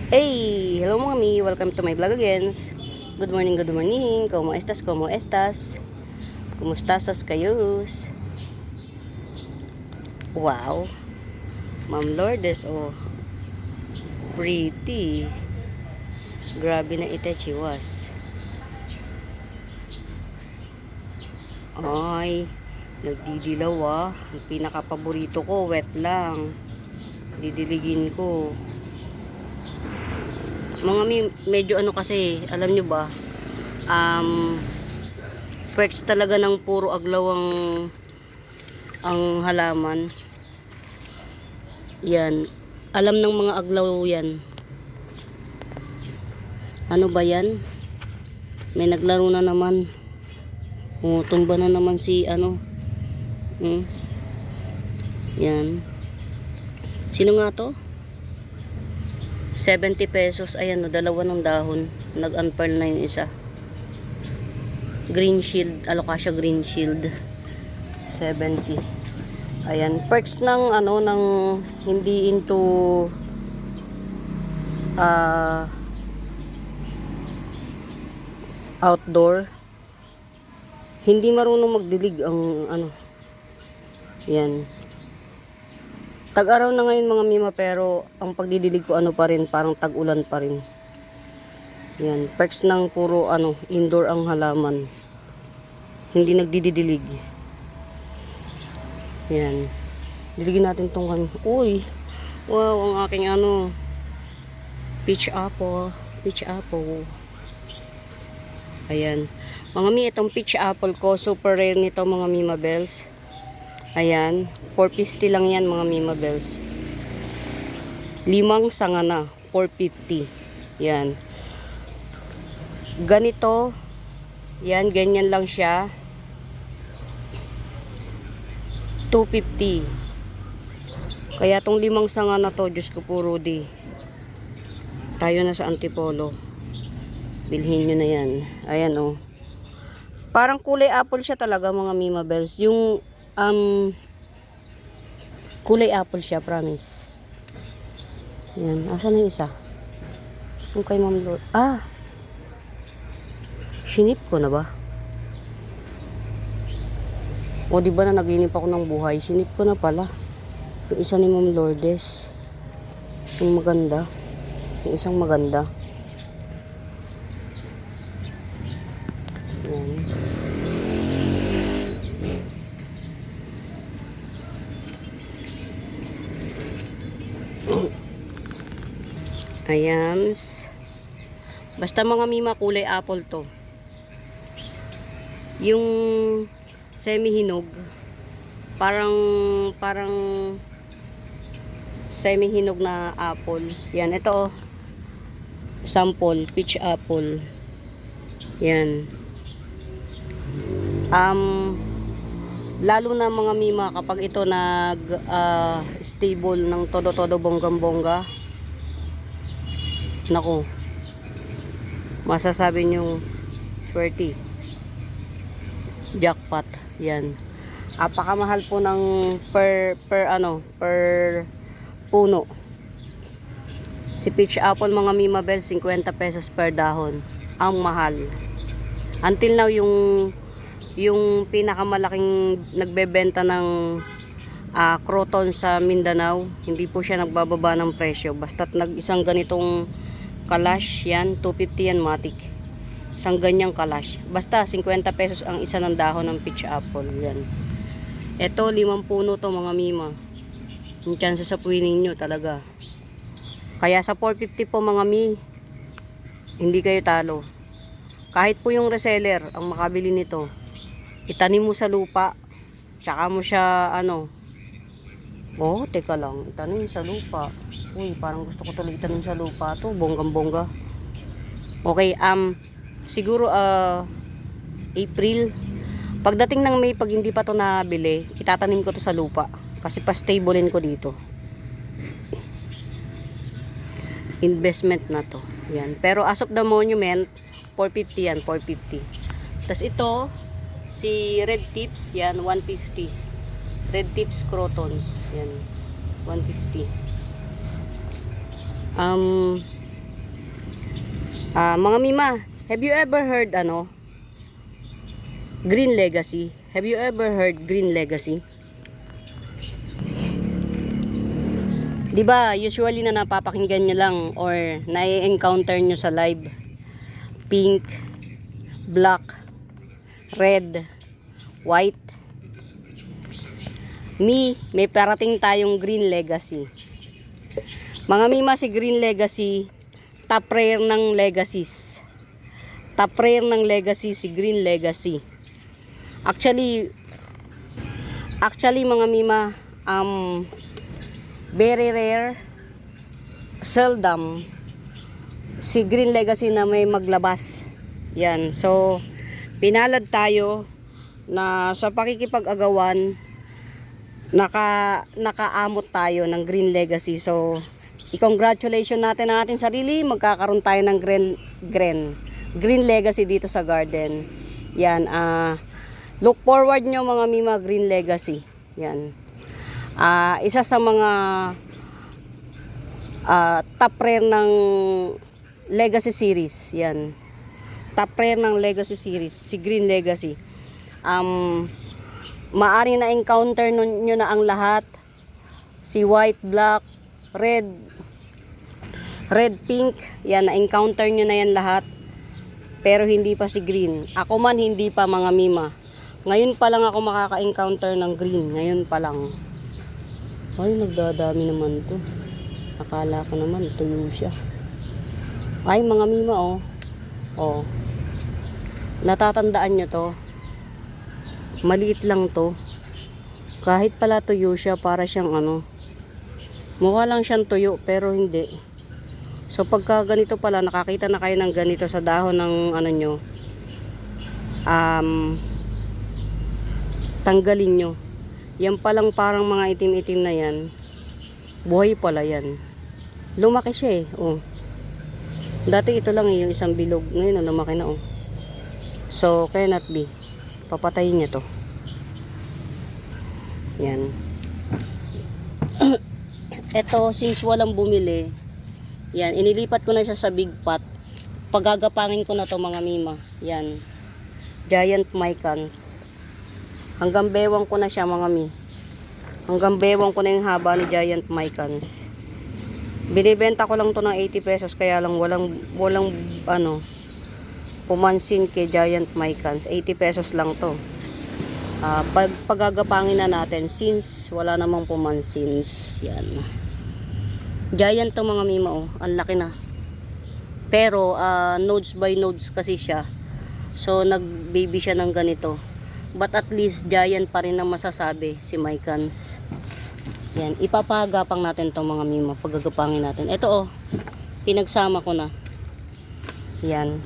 Hey! Hello mga mi! Welcome to my vlog again. Good morning, good morning. Como estas, como estas? Kumustasos kayos? Wow! Ma'am Lourdes, oh. Pretty. Grabe na itachiwas. Ay, nagdidilaw ah. Ang pinaka-paborito ko, wet lang. Didiligin ko. Mga mi, medyo ano kasi, alam nyo ba? Perks talaga ng puro aglaw ang halaman. Yan. Alam ng mga aglaw yan. Ano ba yan? May naglaro na naman. Tumba na naman si ano. Yan. Sino nga to? 70 pesos. Ayan, no, dalawa ng dahon. Nag-unpearl na yung isa. Green shield. Alocasia green shield. 70. Ayan. Perks ng ano, ng hindi into outdoor. Hindi marunong magdilig ang ano. Yan. Tag-araw na ngayon mga mima, pero ang pagdidilig ko ano pa rin, parang tag-ulan pa rin. Yan, perks ng puro ano, indoor ang halaman. Hindi nagdidilig. Yan. Diligin natin tong kami. Uy. Wow, ang aking ano, peach apple. Peach apple. Ayan. Mga mi, itong peach apple ko, super rare nito mga mima bells. Ayan, 450 lang yan mga mima bells. 5 sanga na, 450. Yan. Ganito, yan, ganyan lang siya. 250. Kaya tong 5 sanga na to, Diyos ko po Rudy. Tayo na sa Antipolo. Bilhin nyo na yan. Ayan oh. Parang kulay apple siya talaga mga mima bells. Yung kulay apple siya, promise. Yan, asan na yung isa? Yung kay Ma'am Lord. Sinip ko na ba? O di ba na naginip ako ng buhay? Sinip ko na pala. Yung isa ni Ma'am Lourdes. Yung maganda. Yung isang maganda. Yan. Ayan. Basta mga mima, kulay apple to. Yung semi-hinog, parang semi-hinog na apple. Yan, ito oh. Sample, peach apple. Yan. Lalo na mga mima kapag ito nag stable ng todo-todo bonggang-bongga. Naku, masasabi nyo swerte, jackpot. Yan, apakamahal po ng per puno. Si peach apple mga mima bells, 50 pesos per dahon. Ang mahal. Until now, yung pinakamalaking nagbebenta ng croton sa Mindanao, hindi po siya nagbababa ng presyo. Basta't nag-isang ganitong kalash, yan, 250 yan matik. Isang ganyang kalash. Basta 50 pesos ang isa ng dahon ng peach apple. Yan. Ito, 5 puno to mga mima. Yung chance sa puwining nyo talaga. Kaya sa 450 po mga mi, hindi kayo talo. Kahit po yung reseller ang makabili nito, itanim mo sa lupa, tsaka mo siya ano. Oh, teka lang, itanim sa lupa. Uy, parang gusto ko tuloy itanim sa lupa to, bonggang-bongga. Okay, siguro April. Pagdating ng May, pag hindi pa to nabili, itatanim ko to sa lupa. Kasi pa-stablein ko dito. Investment na to. Yan. Pero as of the monument, 450 yan, 450. Tapos ito, si red tips, yan, 150. Red tips crotons, yan, 150. Mga Mima, have you ever heard Green Legacy? Have you ever heard Green Legacy? 'Di ba, usually na napapakinggan nyo lang or na-encounter nyo sa live, pink, black, red, white. May parating tayong Green Legacy. Mga Mima, si Green Legacy, top rare ng legacies. Top rare ng legacy si Green Legacy. Actually mga Mima, very rare, seldom si Green Legacy na may maglabas. Yan. So, pinalad tayo na sa pakikipag-agawan nakaamot tayo ng Green Legacy. So, i-congratulation natin ang ating sarili. Magkakaroon tayo ng Green Legacy dito sa garden. Yan. Look forward nyo mga Mima, Green Legacy. Yan. Isa sa mga top rare ng Legacy series. Yan. Top rare ng Legacy series, si Green Legacy. Maari na encounter nyo na ang lahat. Si white, black, red, pink. Yan, na-encounter nyo na yan lahat. Pero hindi pa si green. Ako man hindi pa mga Mima. Ngayon pa lang ako makaka-encounter ng green. Ngayon pa lang. Ay, nagdadami naman to. Akala ko naman tuyo siya. Ay, mga Mima, oh. Oh. Natatandaan nyo to. Maliit lang to. Kahit pala tuyo siya, para siyang mukha lang siyang tuyo, pero hindi. So, pagka ganito pala, nakakita na kayo ng ganito sa dahon ng nyo. Tanggalin nyo. Yan palang parang mga itim-itim na yan. Buhay pala yan. Lumaki siya eh. Oh. Dati ito lang yung isang bilog. Ngayon lumaki na oh. So, cannot be. Papatayin niya to. Yan. Ito, since walang bumili, yan, inilipat ko na siya sa big pot. Pagagapangin ko na to mga Mima. Yan. Giant mycans. Hanggang bewang ko na siya mga Mi. Hanggang bewang ko na yung haba ni Giant mycans. Binibenta ko lang to ng 80 pesos, kaya lang walang pumansin kay Giant mycans. 80 pesos lang to. Pagagapangin na natin since wala namang pumansins. Yan. Giant to mga Mima oh. Ang laki na. Pero nodes by nodes kasi siya. So nag-baby siya ng ganito. But at least giant pa rin ang masasabi si mycans. Yan, ipapagapang natin to mga Mima. Pagagapangin natin. Ito oh. Pinagsama ko na. Yan.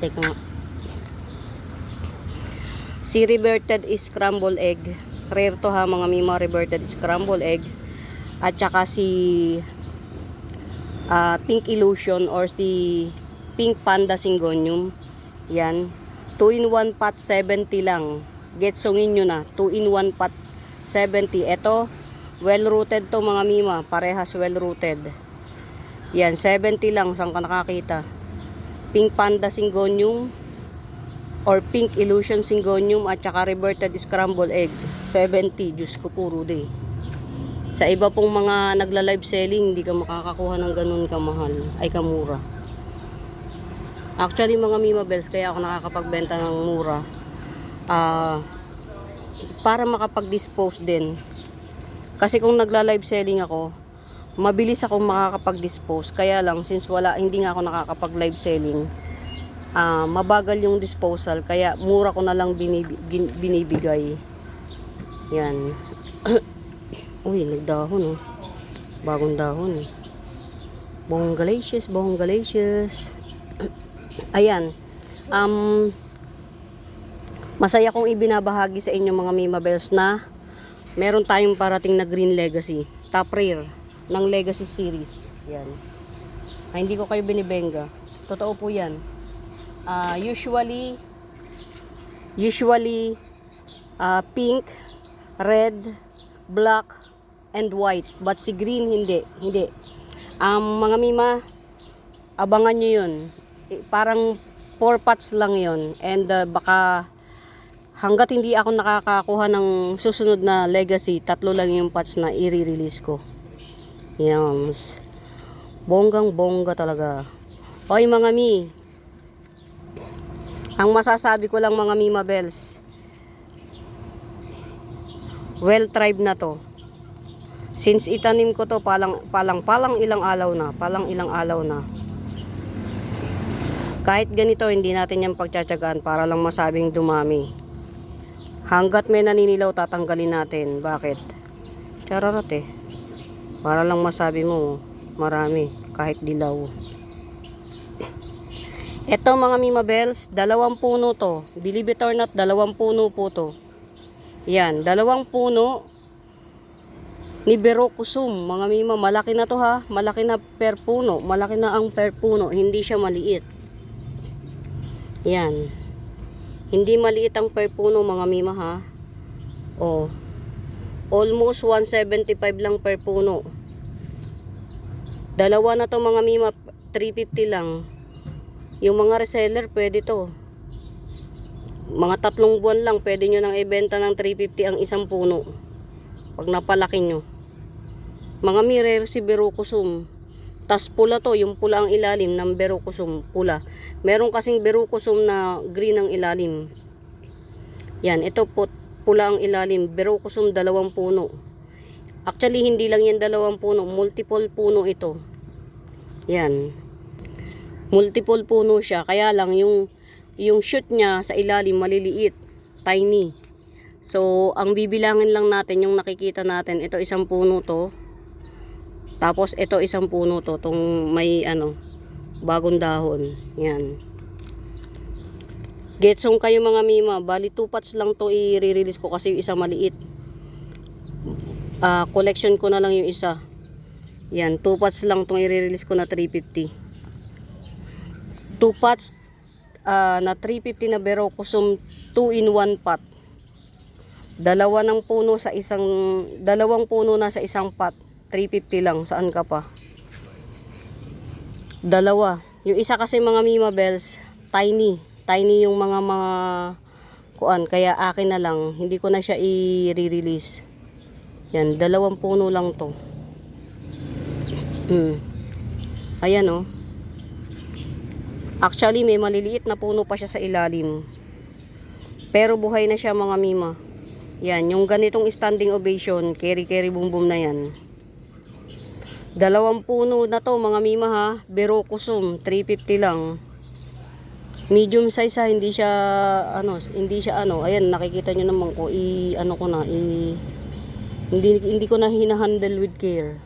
Teka nga. Si reverted scrambled egg. Rare to ha mga Mima, reverted scrambled egg. At saka si pink illusion or si pink panda syngonium. Yan. 2-in-1 pot 70 lang. Getsongin nyo na. 2-in-1 pot 70. Ito, well rooted to mga Mima. Parehas well rooted. Yan, 70 lang. Saan ka nakakita? Pink panda syngonium or pink illusion syngonium at saka reverted scrambled egg 70. Diyos ko, puro day. Sa iba pong mga nagla-live selling, hindi ka makakakuha ng ganun kamahal ay kamura. Actually mga Mima Bells, kaya ako nakakapagbenta ng mura para makapag-dispose din. Kasi kung nagla-live selling ako, mabilis akong makakapag-dispose. Kaya lang, since hindi nga ako nakakapag-live selling, mabagal yung disposal. Kaya mura ko na lang binibigay. Yan. Uy, nagdahon oh. Bagong dahon eh. Bonggalicious. Ayan. Masaya kong ibinabahagi sa inyo mga Mima Bells na meron tayong parating na Green Legacy. Top rare ng Legacy series. Yan. Hindi ko kayo binibenga. Totoo po yan. Usually pink, red, black, and white. But si green, hindi. Mga Mima, abangan nyo yun. Parang 4 pots lang yun. And baka hanggat hindi ako nakakakuha ng susunod na legacy, 3 lang yung pots na i-release ko. Yan. Bonggang bongga talaga. Oy mga mi, ang masasabi ko lang mga Mima Bells, well tried na to. Since itanim ko to palang ilang araw na. Kahit ganito, hindi natin yan pagtsatsagaan para lang masabing dumami. Hanggat may naninilaw, tatanggalin natin. Bakit? Chararot eh. Para lang masabi mo, marami, kahit dilaw. Ito mga Mima Bells, 2 puno to. Believe it or not, 2 puno po to. Yan, 2 puno ni Berocosum. Mga Mima, malaki na to ha. Malaki na per puno. Malaki na ang per puno. Hindi siya maliit. Yan. Hindi maliit ang per puno mga Mima ha. Oh. Almost 175 lang per puno. 2 na to mga Mima, 350 lang. Yung mga reseller, pwede to. Mga 3 buwan lang, pwede nyo nang ibenta ng 350 ang isang puno. Pag napalaki nyo. Mga rare si Berocosum. Tas pula to, yung pula ang ilalim ng Berocosum, pula. Meron kasing Berocosum na green ang ilalim. Yan, ito po, pula ang ilalim. Berocosum 2 puno. Actually, hindi lang yan 2 puno. Multiple puno ito. Yan. Multiple puno siya. Kaya lang, yung shoot niya sa ilalim, maliliit. Tiny. So, ang bibilangin lang natin, yung nakikita natin, ito 1 puno to. Tapos, ito 1 puno to. Itong may, bagong dahon. Yan. Getsong kayo mga Mima. Bali, 2 pots lang to i-release ko kasi yung isa maliit. Collection ko na lang yung isa. Yan, 2 pots lang itong i-release ko na 350. 2 pots na 350 na Berocosum 2 in 1 pot. 2 ng puno sa isang, 2 puno na sa isang pot. 350 lang. Saan ka pa? 2. Yung isa kasi mga Mima Bells, tiny. Tiny yung mga kuan. Kaya akin na lang. Hindi ko na siya i-release. Yan. 2 puno lang to. Ayan oh. Actually, may maliliit na puno pa siya sa ilalim. Pero buhay na siya mga Mima. Yan, yung ganitong standing ovation, keri boom boom na yan. 2 puno na to mga Mima ha. Berocosum, 350 lang. Medium size ha, hindi siya ayan, nakikita nyo naman ko, hindi ko na hinahandle with care.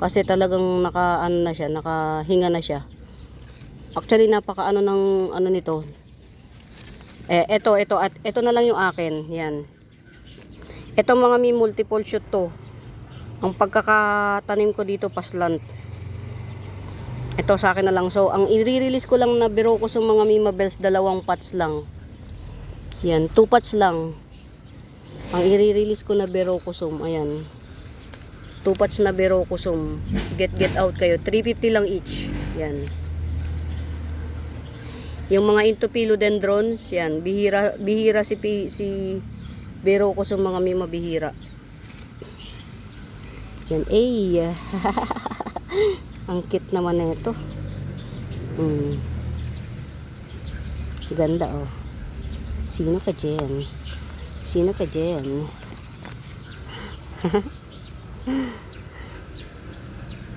Kasi talagang nakahinga na siya. Actually, napaka nito. Ito na lang yung akin. Yan. Ito mga multiple shoot to. Ang pagkakatanim ko dito paslant. Ito sa akin na lang. So, ang i-release ko lang na Berocosum mga Mima Bells, 2 pots lang. Yan, 2 pots lang. Ang i-release ko na Berocosum, ayan. 2 pots na Berocosum. Get out kayo. 350 lang each. Yan. Yung mga into philodendrons, yan, bihira si Berocosum mga Mima, bihira. Yan, ang cute naman na ito. Ganda oh. Sino ka dyan?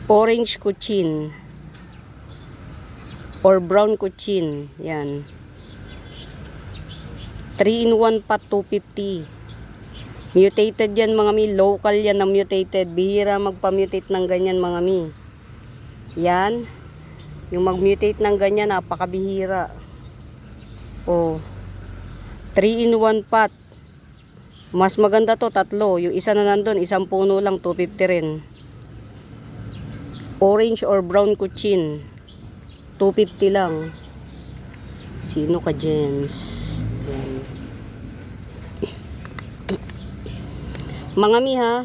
Orange kuchin or brown kuchin. Yan. 3 in 1 pot, 250. Mutated yan mga Mi. Local yan na mutated. Bihira magpa-mutate ng ganyan mga Mi. Yan. Yung mag-mutate ng ganyan, napakabihira. Oh. 3 in 1 pot. Mas maganda to, 3. Yung isa na nandun, 1 puno lang, 250 rin. Orange or brown kuchin. 250 lang. Sino ka, Jens? Yan. Mga Mi ha.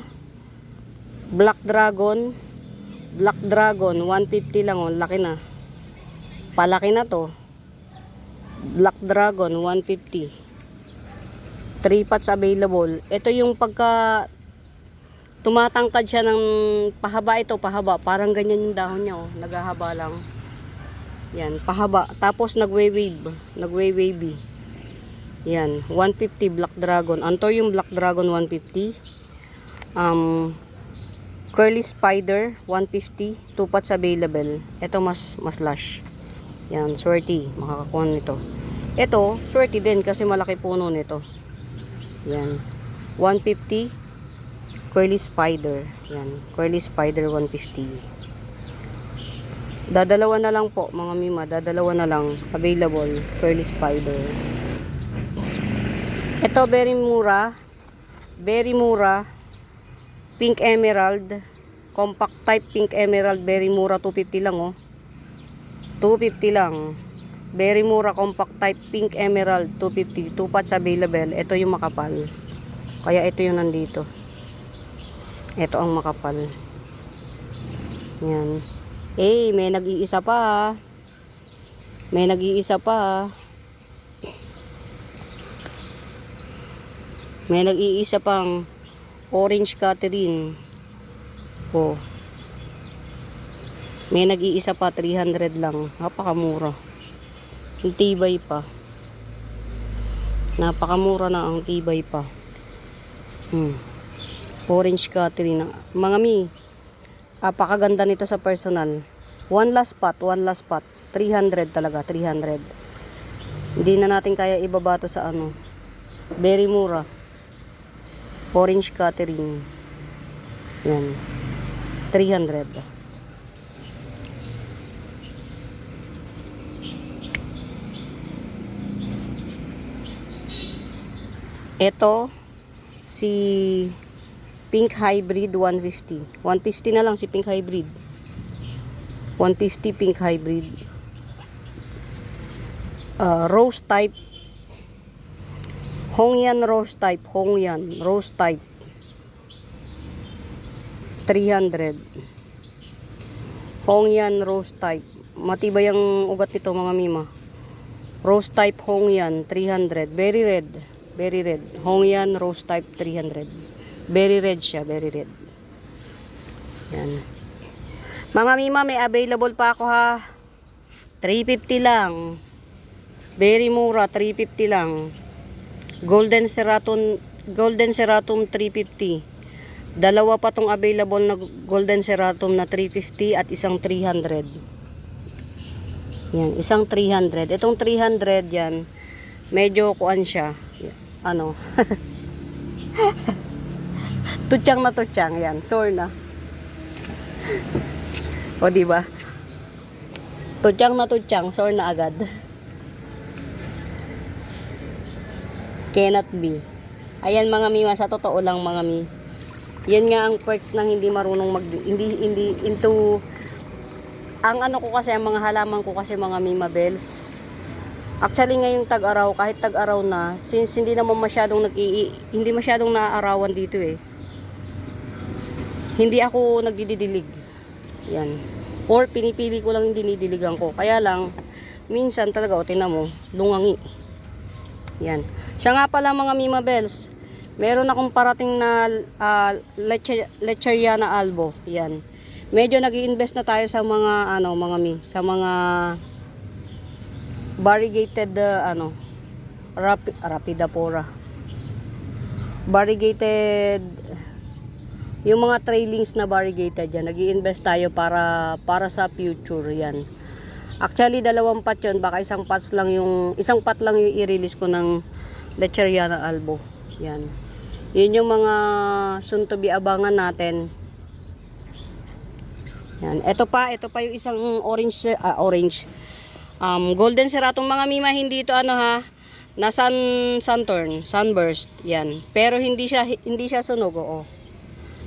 Black Dragon, 150 lang oh, laki na. Palaki na to. Black Dragon 150. 3 pots available. Ito yung pagka tumatangkad siya ng pahaba, ito pahaba. Parang ganyan yung dahon niya, oh. Naghahaba lang. Yan, pahaba. Tapos nagwe-wave. Nagwe-wavy. Yan, 150 Black Dragon. Anto yung Black Dragon 150. Curly Spider 150. 2 pots available. Ito mas lush. Yan, swerte. Makakakuha nito. Ito, swerte din kasi malaki puno nito. Yan. 150 Curly Spider. Yan. Curly Spider 150. Dadalawa na lang po mga mima. Dadalawa na lang. Available. Curly Spider. Ito very mura. Very mura. Pink Emerald. Compact type Pink Emerald. Very mura. 250 lang oh. 250 lang. Very mura compact type Pink Emerald 250. 2 pots available. Ito yung makapal. Kaya ito yung nandito. Ito ang makapal. Yan. Eh, may nag-iisa pa. May nag-iisa pa. May nag-iisa pang Orange Catherine. Oh. May nag-iisa pa 300 lang. Napakamura. Ang tibay pa. Napakamura na ang tibay pa. Orange Catherine. Mga mi, apakaganda nito sa personal. One last pot. 300 talaga, 300. Hindi na natin kaya ibaba to sa ano. Very mura. Orange Catherine. Yan. 300. Ito, si Pink Hybrid 150. 150 na lang si Pink Hybrid. 150 Pink Hybrid. Rose type. Hongyan Rose type. Hongyan Rose type. 300. Hongyan Rose type. Matibay ang ugat nito mga mima. Rose type Hongyan 300. Very red. Very red. Hongyan Rose type 300. Very red siya. Very red. Yan. Mga mima, may available pa ako ha. 350 lang. Very mura. 350 lang. Golden Ceratum 350. Dalawa pa tong available na Golden Ceratum na 350 at isang 300. Yan. Isang 300. Itong 300 yan. Medyo kuan siya. Ano? Tutsang na tutsang. Yan. Sore na. O diba? Tutsang na tutsang. Sore na agad. Cannot be. Ayan mga mima. Sa totoo lang mga mi. Yan nga ang perks ng hindi marunong hindi into ang ano ko kasi, ang mga halaman ko kasi mga mima bells. Actually ngayong tag-araw, kahit tag-araw na, since hindi naman masyadong hindi masyadong naaarawan dito eh. Hindi ako nagdididilig. Yan. Or pinipili ko lang yung dinidiligan ko. Kaya lang, minsan talaga, o tinan mo, lungangi. Yan. Siya nga pala mga mima bells, meron akong parating na Lecheriana albo. Yan. Medyo nag-i-invest na tayo sa mga ano, mga mi, sa mga variegated Rapidapora. Variegated yung mga trailings na variegated yan. Nag-i-invest tayo para sa future yan. Actually, 2 pot yun. Baka isang pot lang yung i-release ko ng Lecheriana albo. Yan. Yun yung mga soon to be abangan natin. Yan. Ito pa yung isang orange. Golden Ceratum mga mima, hindi ito ano ha, na sunburst. Yan. Pero hindi siya sunog, oo.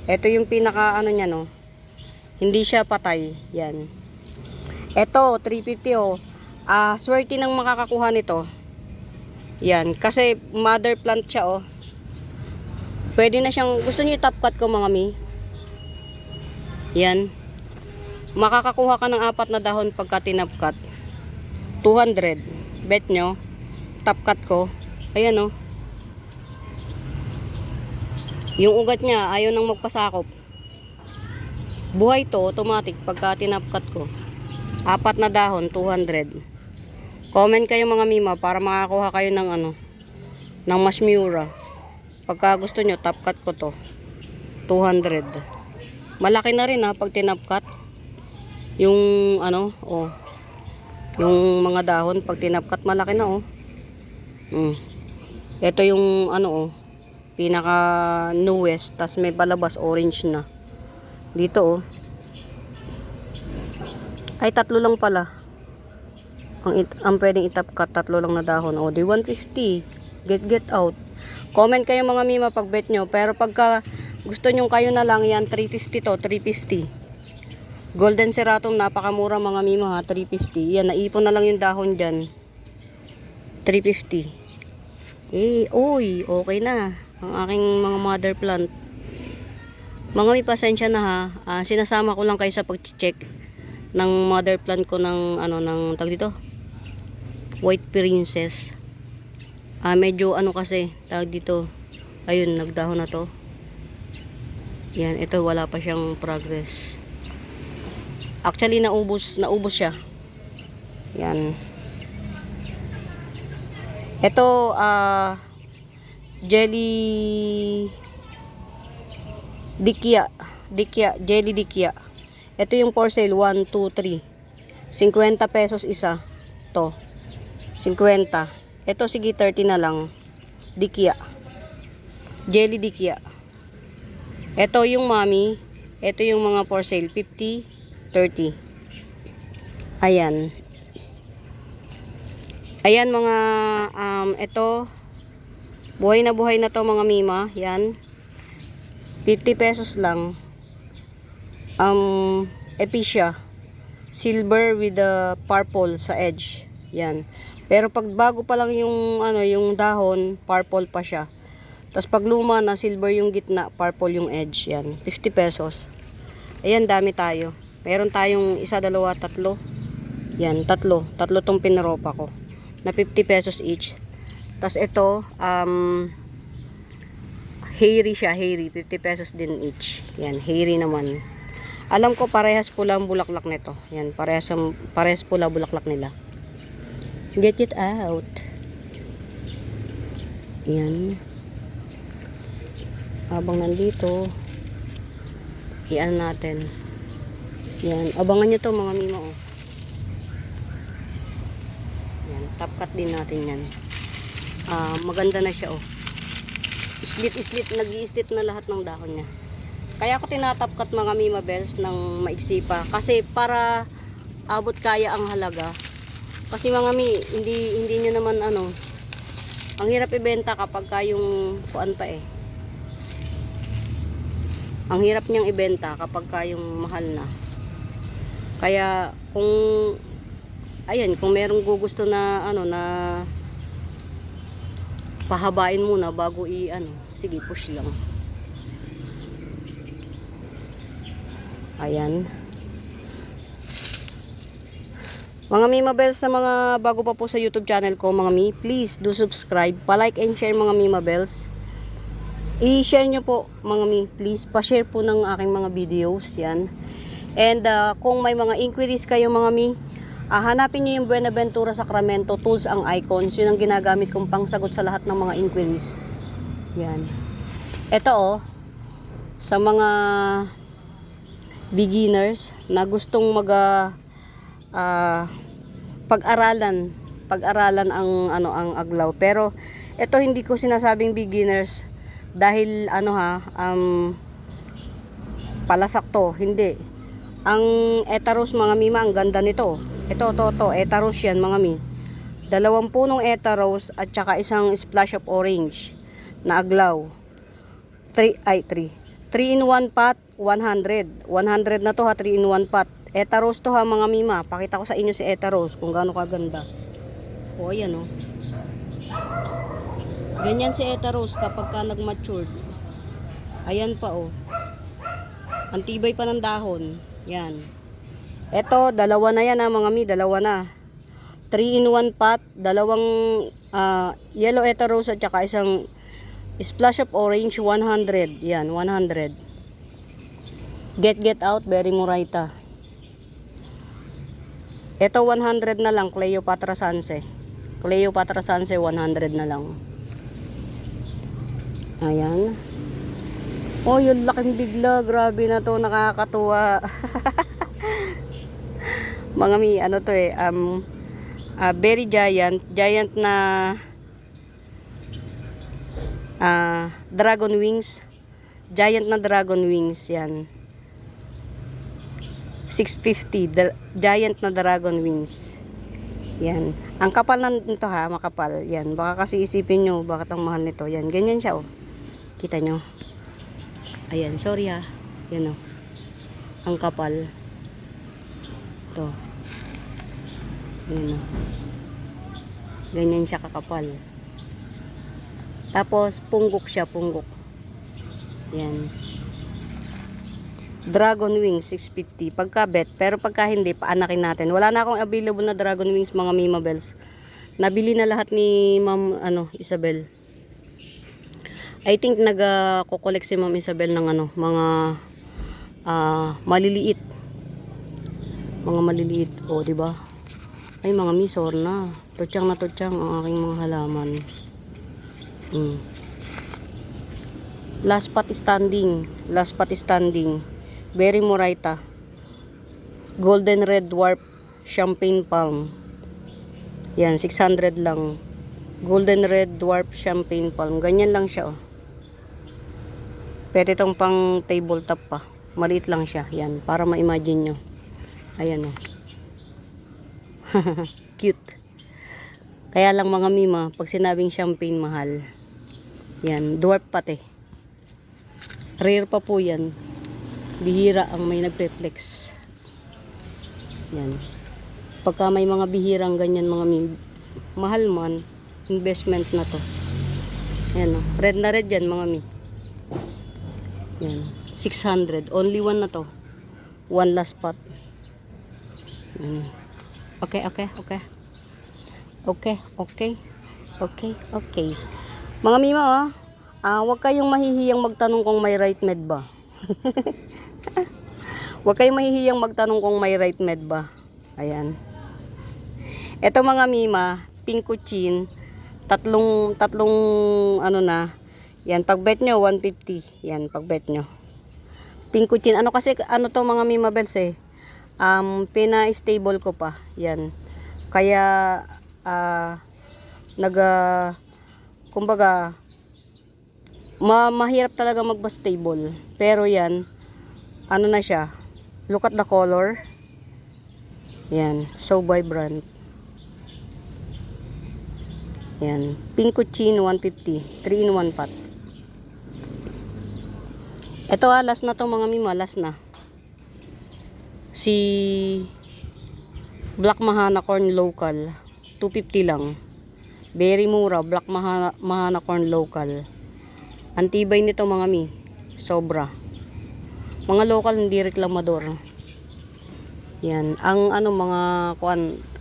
Ito yung pinaka ano niya no. Hindi siya patay. Yan. Ito 350 oh. Swerte nang makakakuha nito. Yan, kasi mother plant siya oh. Pwede na siyang, gusto niyo top cut ko mga mi. Yan. Makakakuha ka ng 4 na dahon pagka tinap cut. 200. Bet nyo. Top cut ko. Ayan oh. Yung ugat niya, ayaw nang magpasakop. Buhay to, automatic, pagka tinapkat ko. 4 na dahon, 200. Comment kayo mga mima, para makakuha kayo ng ng mas mura. Pagka gusto nyo, tapkat ko to. 200. Malaki na rin ha, pag tinapkat. Yung, yung mga dahon, pag tinapkat, malaki na oh. Ito yung, pinaka newest, tas may palabas orange na dito oh. Ay 3 lang pala ang pwedeng itap cut, 3 lang na dahon oh, di 150. Get out. Comment kayo mga mima pag bet nyo, pero pagka gusto nyo kayo na lang, yan 350 to, 350. Golden Seratum, napakamura mga mima ha, 350. Yan, naipon na lang yung dahon dyan, 350. Uy, okay na ang aking mga mother plant. Mga may pasensya na ha. Sinasama ko lang kayo sa pag-check ng mother plant ko ng ng tag dito. White Princess. Medyo kasi tag dito. Ayun, nagdahon na to. Yan, ito wala pa siyang progress. Actually naubos siya. Yan. Ito jelly dikya, jelly dikya. Ito yung for sale, 1, 2, 3. 50 pesos isa. To. 50. Ito sige 30 na lang. Dikya. Jelly dikya. Ito yung mami. Ito yung mga for sale, 50, 30. Ayan. Ayan mga ito buhay na to mga mima. Yan. 50 pesos lang. Epicia. Silver with the purple sa edge. Yan. Pero pag bago pa lang yung yung dahon, purple pa siya. Tapos pag luma na, silver yung gitna, purple yung edge. Yan. 50 pesos. Ayan, dami tayo. Meron tayong 1, 2, 3. Yan, 3 tong pinaropa ko. Na 50 pesos each. Tapos ito, hairy siya, hairy. 50 pesos din each. Yan, hairy naman. Alam ko parehas pula ang bulaklak nito. Yan, parehas pula bulaklak nila. Get it out. Yan. Habang nandito, iyan natin. Yan, abangan nyo to mga mima oh. Yan, top cut din natin yan. Maganda na siya oh. Islit, nag-i-islit na lahat ng dahon niya. Kaya ako tinatapkat mga mima bells ng maiksi pa. Kasi para abot kaya ang halaga. Kasi mga hindi nyo naman ang hirap ibenta kapag yung kuan pa eh. Ang hirap niyang ibenta kapag yung mahal na. Kaya kung merong gugusto na na pahabain muna bago sige push lang. Ayan. Mga Mima Bells, sa mga bago pa po sa YouTube channel ko mga mi, please do subscribe, pa-like and share mga Mima Bells. I-share nyo po mga mi, please, pa-share po ng aking mga videos yan. And kung may mga inquiries kayo mga mi, hanapin nyo yung Buenaventura Sacramento Tools ang Icons. Yun ang ginagamit kong pangsagot sa lahat ng mga inquiries. Yan. Ito sa mga beginners na gustong pag-aralan ang aglaw. Pero ito hindi ko sinasabing beginners dahil palasak to. Hindi. Ang Etaros mga mima, ang ganda nito. Ito, Etaros yan mga mi. 2 punong Etaros at saka isang splash of orange na aglaw. 3 in 1 pot, 100. 100 na to ha, 3 in 1 pot. Etaros to ha mga mima. Pakita ko sa inyo si Etaros kung gaano kaganda. O ayan o. Ganyan si Etaros kapag ka nag-matured. Ayan pa o. Antibay pa ng dahon. Yan. Ito, 2 na yan ha mga mi, 2 na. 3 3 in 1 pot, dalawang yellow eta rose at saka isang splash of orange, 100. Yan, 100. Get out, Berry Moraita. Ito 100 na lang, Cleopatra Sanse. Cleopatra Sanse 100 na lang. Ayan. Oh, yung laking bigla. Grabe na to, nakakatuwa. Mga mi, ano to eh, very giant. Giant na dragon wings. Giant na dragon wings, yan. 650. Giant na dragon wings. Yan. Ang kapal na nito ha, makapal. Yan. Baka kasi isipin nyo, bakit ang mahal nito. Yan. Ganyan siya oh. Kita nyo. Ayan. Sorry ha. Yan oh. Ang kapal. Ito. Yan oh. Ganyan siya kakapal. Tapos, punggok siya. Punggok. Yan. Dragon wings 650 pagka bet, pero pagka hindi paanakin natin. Wala na akong available na dragon wings mga Mima Bells. Nabili na lahat ni Ma'am Isabel. I think nag-collect si Ma'am Isabel ng mga maliliit. Mga maliliit, oh, di ba? Ay mga misor na. Tutyang na tutyang ang aking mga halaman. Last pot standing. Last pot standing. Berry Moraita. Golden Red Dwarf Champagne Palm. Yan, 600 lang. Golden Red Dwarf Champagne Palm. Ganyan lang siya, oh. Pwede itong pang tabletop pa. Maliit lang siya. Yan, para ma-imagine nyo. Ayan, oh. Cute. Kaya lang mga Mima, pag sinabing champagne mahal. Yan, dwarf pati. Rare pa po yan. Bihira ang may nagpe-flex. Yan. Pagka may mga bihirang ganyan mga mahal man, investment na to. Yan o. Red na red yan mga mi. Yan. 600. Only one na to. One last pot. Yan. Okay. Mga Mima huwag kayong mahihiyang magtanong kung may right med ba. Huwag kayong mahihiyang magtanong kung may right med ba. Ayan. Ito mga Mima, pink kuchin, tatlong na. Yan, pag bet nyo 150. Yan, pag bet nyo. Pink kuchin, kasi to mga Mima Bells eh. Pina-stable ko pa. Yan. Kaya kumbaga mahirap talaga magba-stable. Pero yan, na siya. Look at the color. Yan, so vibrant. Yan, pink kuchin 150, 3 in 1 pot. Ito last na to mga Mima, last na. Si Black Mahana Corn Local, 250 lang. Very mura, Black Mahana Corn Local. Antibay nito mga Mi, sobra. Mga local hindi reklamador. Yan, ang mga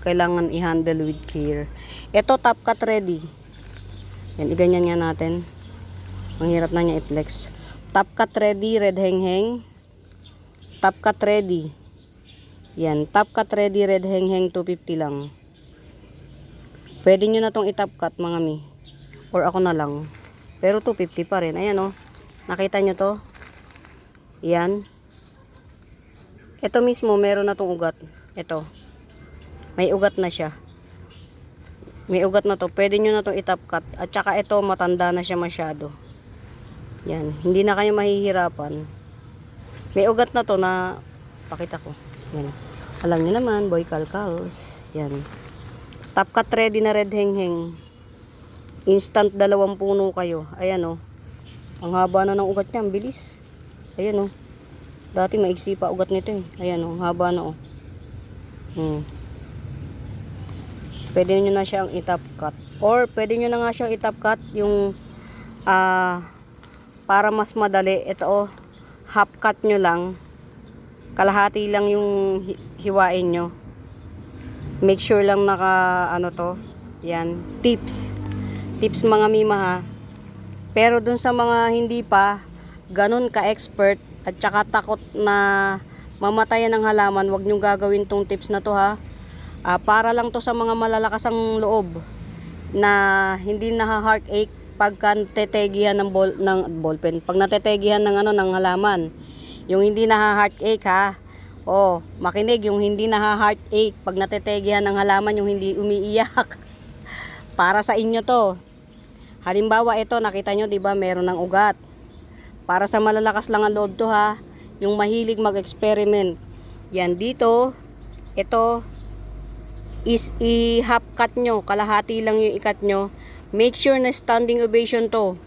kailangan i-handle with care. Ito top cut ready. Yan, iganyan nga natin. Ang hirap na niya i-flex. Top cut ready, red heng-heng. Top cut ready. Yan, top cut ready, red heng-heng, 250 lang. Pwede nyo na tong i-top cut mga Mi. Or ako na lang. Pero 250 pa rin. Ayan nakita nyo to? Yan. Ito mismo, meron na tong ugat. Ito. May ugat na siya. May ugat na to. Pwede nyo na to i-top cut. At saka ito, matanda na siya masyado. Yan. Hindi na kayo mahihirapan. May ugat na to na, pakita ko. Yan. Alam nyo naman, boy calcals. Yan. Top cut ready na red heng-heng. Instant 2 puno kayo. Ayan Ang haba na ng ugat niya. Ang bilis. Ayan Dati maigsi pa ugat nito eh. Ayan ang haba na Pwede nyo na siyang i-top cut. Or pwede nyo na nga siyang i-top cut yung para mas madali. Ito half cut nyo lang. Kalahati lang yung hiwain nyo. Make sure lang naka ano to. Yan, tips. Tips mga mima ha. Pero dun sa mga hindi pa ganun ka-expert at saka takot na mamatayan ng halaman, wag nyong gagawin tong tips na to ha. Para lang to sa mga malalakas ang loob na hindi heartache pagka natetegihan ng ballpen. Pag natetegihan ng ano ng halaman, yung hindi heartache ha. Oh, makinig, yung hindi heartache pag natetegihan ng halaman, yung hindi umiiyak. Para sa inyo to. Halimbawa ito, nakita nyo 'di ba, meron ng ugat. Para sa malalakas lang ang loob to ha, yung mahilig mag-experiment. Yan dito, ito is i-half cut nyo, kalahati lang yung ikat nyo. Make sure na standing ovation to.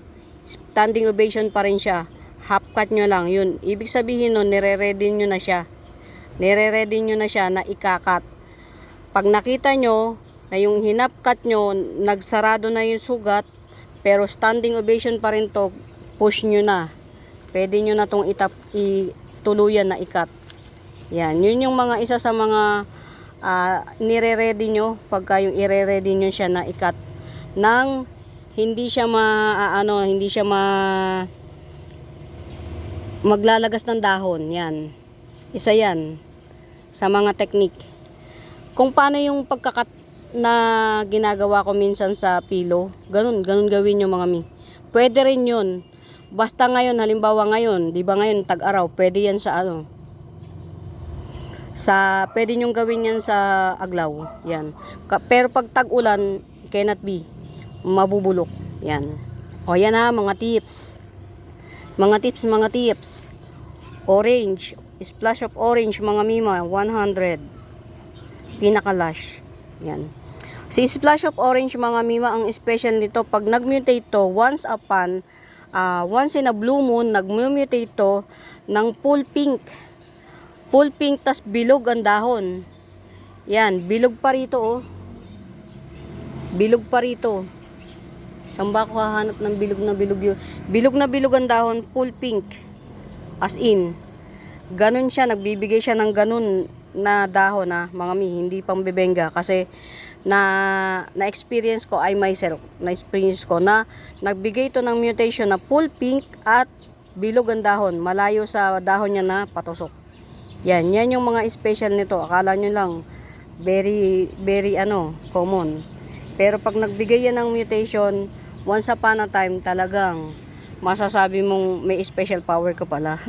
Standing ovation pa rin siya. Half cut nyo lang, yun. Ibig sabihin nun, nire-ready nyo na siya. Nire-ready nyo na siya na ikakat. Pag nakita nyo na yung hinap cut nyo, nagsarado na yung sugat, pero standing ovation pa rin to, push nyo na. Pwede nyo na tong tuluyan na ikat. Yan, yun yung mga isa sa mga nire-ready nyo pagka yung ire-ready nyo siya na ikat nang hindi siya maglalagas ng dahon. Yan, isa yan sa mga technique. Kung paano yung pagkakat na ginagawa ko minsan sa pilo, ganun gawin nyo mga mi. Pwede rin yun, basta ngayon, halimbawa ngayon, di ba ngayon tag-araw, pwede yan sa pwede nyong gawin yan sa aglaw. Yan. Pero pag tag-ulan, cannot be. Mabubulok. Yan. O yan ha, mga tips. Mga tips. Orange. Splash of orange, mga mima. 100. Pinaka-lush. Yan. Si splash of orange, mga mima, ang special nito, pag nag-mutate to, once in a blue moon, nag-mutate to ng full pink. Full pink, tas bilog ang dahon. Yan, bilog pa rito oh. Bilog pa rito. Saan ba ako hahanap ng bilog na bilog yun? Bilog na bilog ang dahon, full pink. As in, ganun siya, nagbibigay siya ng ganun na dahon ha, mga mi, hindi pang bebenga. Kasi na-experience ko na-experience ko na nagbigay to ng mutation na full pink at bilog ang dahon. Malayo sa dahon niya na patusok. Yan yung mga special nito. Akala nyo lang, very common. Pero pag nagbigay yan ng mutation, once upon a time, talagang masasabi mong may special power ka pala.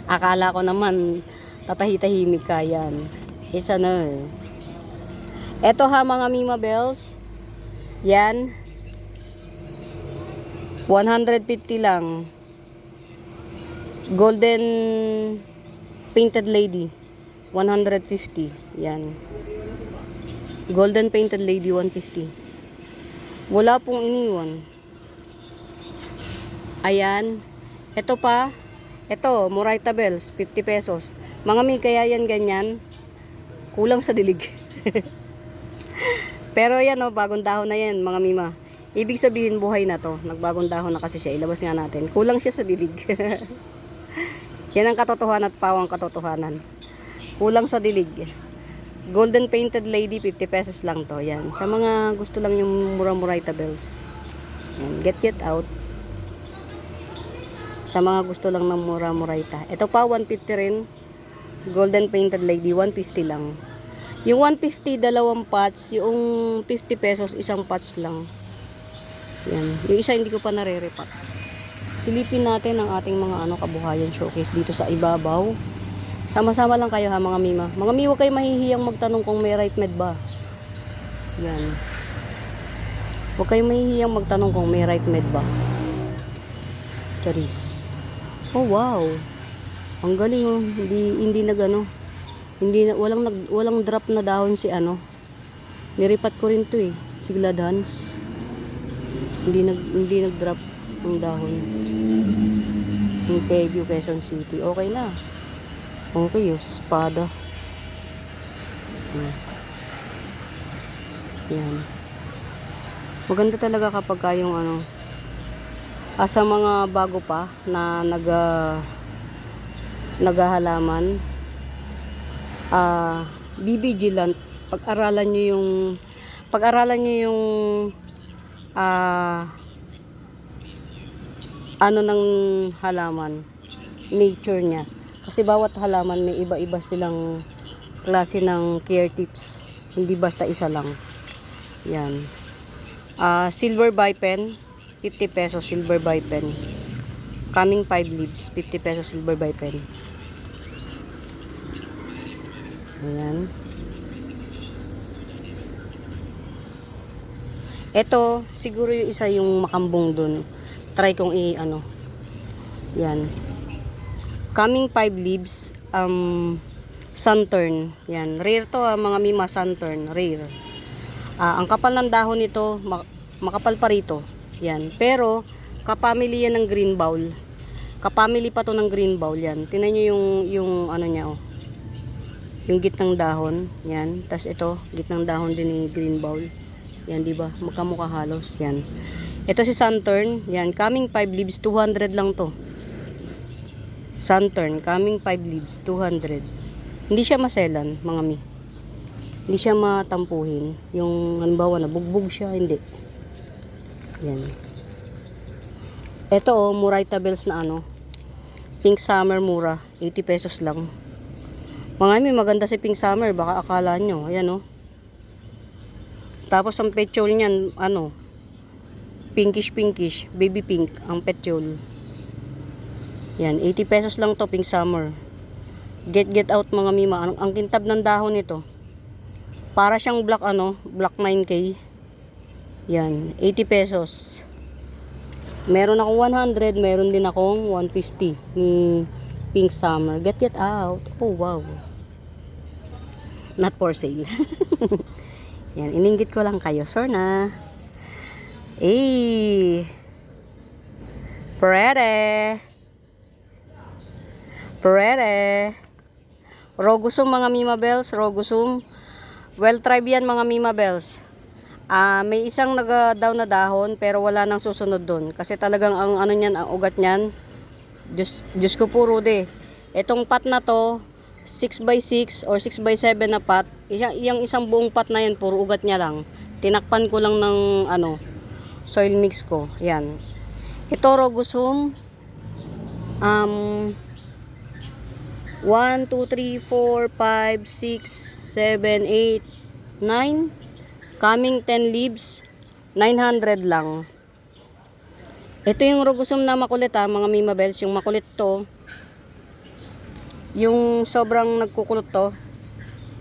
Akala ko naman, tatahi-tahimik ka yan. It's eto ha mga Mima Bells. Yan. 150 lang. Golden Painted Lady, 150. Yan. Golden Painted Lady, 150. Wala pong iniwan. Ayan. Ito pa. Ito, Moraita Bells, 50 pesos. Mga mi, kaya yan ganyan. Kulang sa dilig. Pero yan o, bagong dahon na yan, mga mima. Ibig sabihin, buhay na to. Nagbagong dahon na kasi siya. Ilabas nga natin. Kulang siya sa dilig. Yan ang katotohanan at pawang katotohanan. Kulang sa dilig. Golden Painted Lady, 50 pesos lang to. Yan. Sa mga gusto lang yung mura-muraita bells. Yan. Get out. Sa mga gusto lang ng mura-muraita. Ito pa, 150 rin. Golden Painted Lady, 150 lang. Yung 150, dalawang pots. Yung 50 pesos, isang pots lang. Yan. Yung isa hindi ko pa nare-repack. Silipin natin ang ating mga kabuhayan showcase dito sa ibabaw. Sama-sama lang kayo ha mga mima. Mga mi, huwag kayo mahihiyang magtanong kung may right med ba. Yan. Huwag kayo mahihiyang magtanong kung may right med ba. Charis. Oh wow. Ang galing oh. Hindi walang drop na dahon si Niripat ko rin to eh. Si Gladhans. Hindi nag-drop ang dahon. Yung Quezon, Quezon City. Okay na. Okay, yung espada. Yan. Maganda talaga kapag yung sa mga bago pa na naghahalaman, be vigilant Pag-aralan nyo yung ano ng halaman, nature niya. Kasi bawat halaman may iba-iba silang klase ng care tips. Hindi basta isa lang. Yan. Silver bipen, 50 pesos silver bipen. Coming 5 leaves, 50 pesos silver bipen. Ayan. Ito, siguro yung isa yung makambong dun. Try kong yan. Coming 5 leaves, Suntern. Yan, rare to mga mima, Suntern, rare. Ang kapal ng dahon nito, makapal pa rito. Yan, pero kapamily yan ng green bowl. Kapamily pa to ng green bowl yan. Tingnan niyo yung ano niya oh. Yung gitnang dahon, yan. Tas ito, gitnang dahon din ni green bowl. Yan, di ba? Magkamukha halos. Yan. Ito si Suntern. Yan, coming 5 leaves, 200 lang to. Suntern, coming 5 leaves, 200. Hindi siya maselan, mga mi. Hindi siya matampuhin. Yung, halimbawa, nabugbog siya, hindi. Yan. Ito, oh, Murayta Bells na Pink Summer, mura. 80 pesos lang. Mga mi, maganda si Pink Summer. Baka akala nyo. Ayan, oh. Tapos ang petioles niyan, pinkish, baby pink ang petiole. Yan, 80 pesos lang to, Pink Summer. Get out mga mima. Ang kintab ng dahon nito. Para siyang black black 9K. Yan, 80 pesos. Meron akong 100, meron din akong 150 ni Pink Summer. Get out. Oh, wow. Not for sale. Yan, ininggit ko lang kayo. Sure na. Pretty. Rogusum mga mima bells. Rogusum. Well tribe yan mga mima bells. May isang nag-down na dahon pero wala nang susunod doon. Kasi talagang ang ang ugat niyan. Diyos ko po Rude. Itong pot na to, 6x6 or 6x7 na pot. Yung isang buong pot na yan, puro ugat niya lang. Tinakpan ko lang ng soil mix ko. Yan. Ito Rogusum. 1, 2, 3, 4, 5, 6, 7, 8, 9. Coming 10 leaves. 900 lang. Ito yung Rogusum na makulit mga mima bells. Yung makulit to. Yung sobrang nagkukulot to.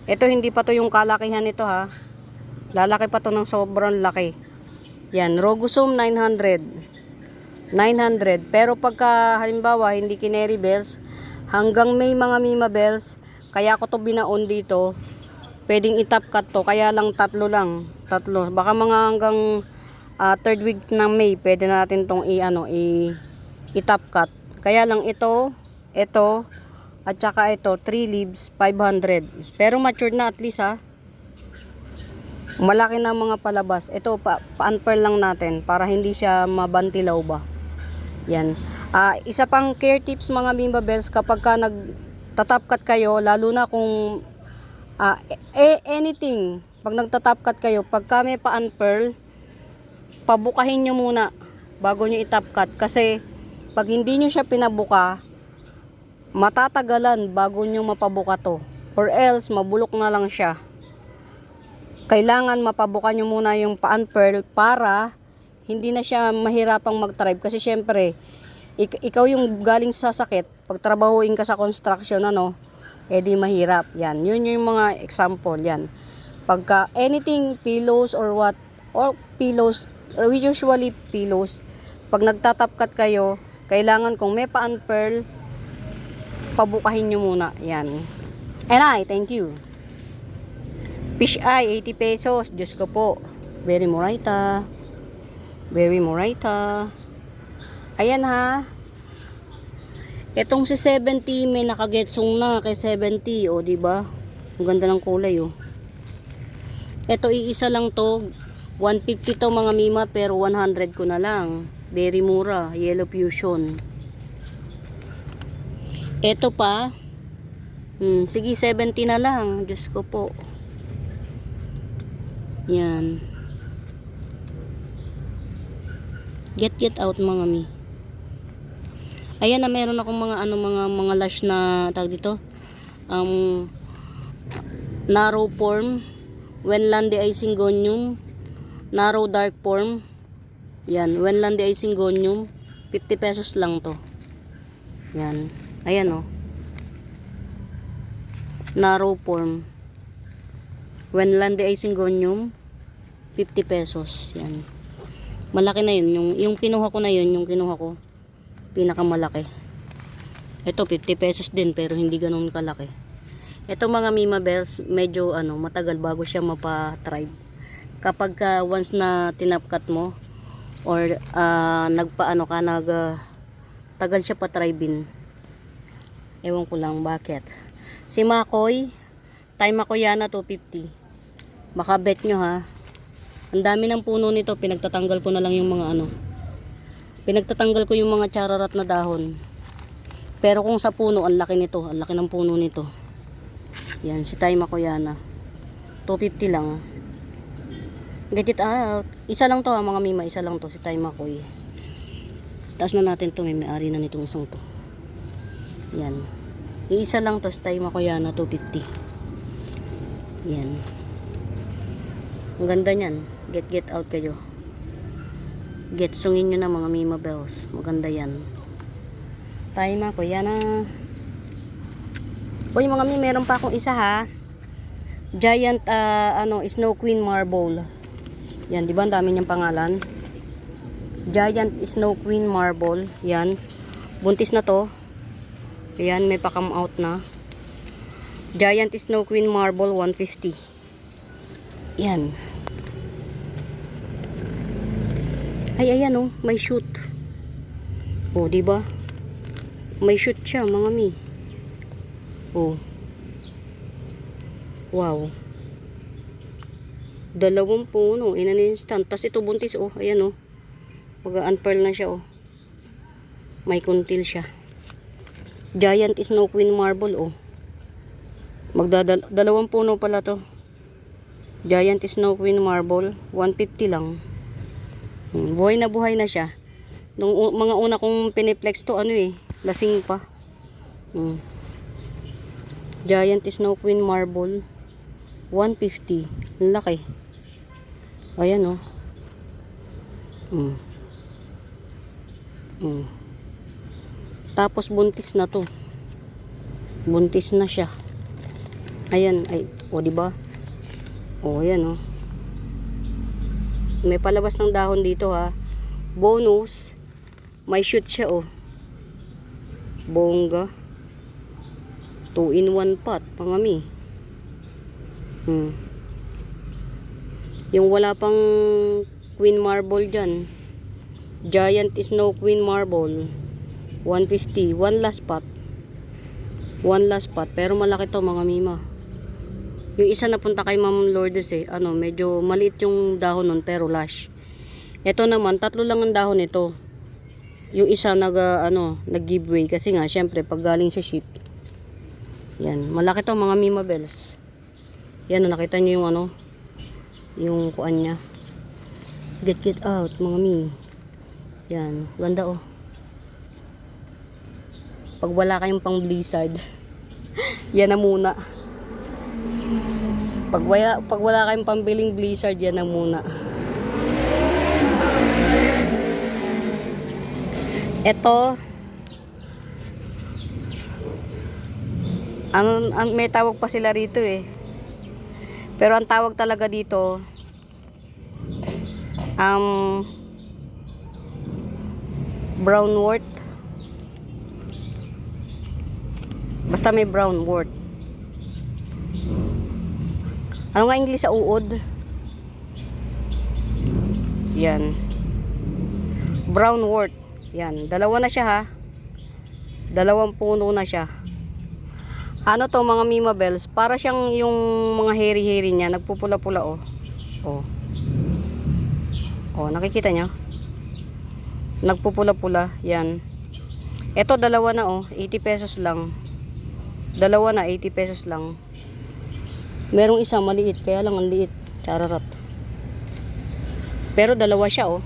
Ito hindi pa to yung kalakihan nito ha. Lalaki pa to ng sobrang laki. Yan, Rogusum 900. 900. Pero pagka halimbawa hindi kineri bells, hanggang May mga mima bells, kaya ko to binaon dito. Pwedeng itap cut to, kaya lang tatlo. Baka mga hanggang third week ng May, pwede natin tong i-tap cut. Kaya lang ito, at saka ito, 3 leaves, 500. Pero mature na at least ha. Malaki na mga palabas. Ito, pa-unpearl lang natin para hindi siya mabantilaw ba. Yan. Isa pang care tips mga mima bells kapag ka nag-tap cut kayo, lalo na kung anything, pag nag-tap cut kayo, pagka may pa-unpearl, pabukahin nyo muna bago nyo i-tap cut. Kasi pag hindi nyo siya pinabuka, matatagalan bago nyo mapabuka to. Or else, mabulok na lang siya. Kailangan mapabuka nyo muna yung pa-unpearl para hindi na siya mahirapang mag-thrive. Kasi syempre, ikaw yung galing sa sakit, pag trabahuin ka sa construction, di mahirap. Yan, yun yung mga example. Yan. Pagka anything, pillows or what, or pillows, or usually pillows, pag nagtatap cut kayo, kailangan kung may pa-unpearl, pabukahin nyo muna. Yan. And thank you. Fish eye, 80 pesos. Diyos ko po. Very Murayta. Ayan ha. Etong si 70, may nakagetsong na kay 70. O, diba? Ang ganda ng kulay, oh. Ito, iisa lang to. 150 to mga mima, pero 100 ko na lang. Very mura. Yellow Fusion. Ito pa. Sige, 70 na lang. Diyos ko po. Yan. Get out mga mi. Ayan na, meron akong mga ano, mga lash na tawag dito. Narrow form, Wenlandi ay Syngonium, narrow dark form. Yan, Wenlandi ay Syngonium, 50 pesos lang to. Yan. Ayan oh. Narrow form, Wenlandi ay Syngonium, 50 pesos. Yan. Malaki na yun. Yung kinuha ko na yun, yung kinuha ko. Pinakamalaki. Ito 50 pesos din pero hindi ganoon kalaki. Ito mga Mima Bells, medyo ano, matagal bago siya mapa-tribe. Kapag once na tinapkat mo or nagpaano ka, tagal siya pa-tribein. Ewan ko lang bakit. Si Makoy, Thai Makoyana 250. Baka bet nyo ha. Ang dami ng puno nito, pinagtatanggal ko na lang yung mga ano. Pinagtatanggal ko yung mga chararat na dahon. Pero kung sa puno, ang laki nito. Ang laki ng puno nito. Yan, si Thai Makoyana. 250 lang. Get it out. Isa lang to ha, mga Mima. Isa lang to, si Thai Makoy. Taas na natin to. May may-ari na nitong isang to. Yan. Iisa lang to, si Thai Makoyana, 250. Yan. Ang ganda niyan. Get out kayo. Sungin nyo na mga Mima Bells. Maganda yan. Thai Makoyana. Uy mga mi, meron pa akong isa ha. Giant Snow Queen Marble. Yan, di ba ang dami niyang pangalan? Giant Snow Queen Marble. Yan. Buntis na to. Yan, may pa-come out na. Giant Snow Queen Marble 150. Yan. Ay, ayan oh, may shoot. Oh, di ba? May shoot siya, mga mi. Oh. Wow. 2 puno in an instant. Tas ito buntis oh, ayan oh. Mag-unpearl na siya oh. May kuntil siya. Giant Snow Queen Marble oh. 2 puno pala to. Giant Snow Queen Marble, 150 lang. Buhay na siya. Nung mga una kong piniplex to, ano eh, lasing pa. Giant Snow Queen Marble, 150. Ang laki. Ayan oh. Tapos buntis na to. Buntis na siya. Ayan, ay, o diba? O, ayan oh. May palabas ng dahon dito ha. Bonus, may shoot siya oh. Bongga. 2-in-1 pot, pangami. Yung wala pang Queen Marble dyan. Giant Snow Queen Marble, 150. One last pot. Pero malaki to mga Mima. Yung isa napunta kay Ma'am Lourdes eh, ano, medyo maliit yung dahon nun pero lush. Ito naman, 3 lang ang dahon nito. Yung isa nag-giveaway kasi nga syempre pag galing sa ship. Yan, malaki to mga Mima Bells. Yan, nakita niyo yung yung kuan niya. Get out mga mi. Yan, ganda oh. Pag wala kayong pang blizzard, yan na muna. Pag wala kayong pambiling blizzard, yan na muna. Ito, may tawag pa sila rito eh. Pero ang tawag talaga dito, brownwort. Basta may brownwort. Ano nga English sa uod? Yan. Brownwort. Yan. 2 na siya ha. 2 puno na siya. Ano to mga Mima Bells? Para siyang yung mga hairy-hairy niya. Nagpupula-pula oh. Oh. Oh, nakikita nyo? Nagpupula-pula. Yan. Ito 2 na oh. 80 pesos lang. 2 na 80 pesos lang. Merong isa maliit. Kaya lang ang liit. Chararat. Pero dalawa siya, oh.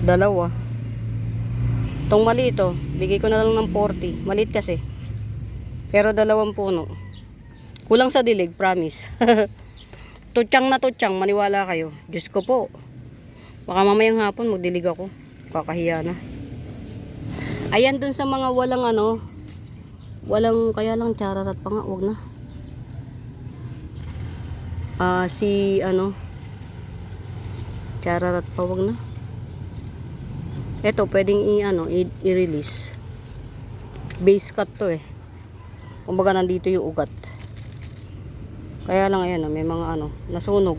Dalawa. Tong maliit, oh. Bigay ko na lang ng 40. Maliit kasi. Pero dalawang puno. Kulang sa dilig, promise. Tutsang na tutsang, maniwala kayo. Diyos ko po. Baka mamayang hapon magdilig ako. Kakahiya na. Ayan dun sa mga walang ano. Walang, kaya lang chararat pa nga. Wag na. Si ano. Chararat pa, wag na. Ito, pwedeng i-release. Base cut to eh. Kumbaga nandito yung ugat. Kaya lang ayan, may mga nasunog.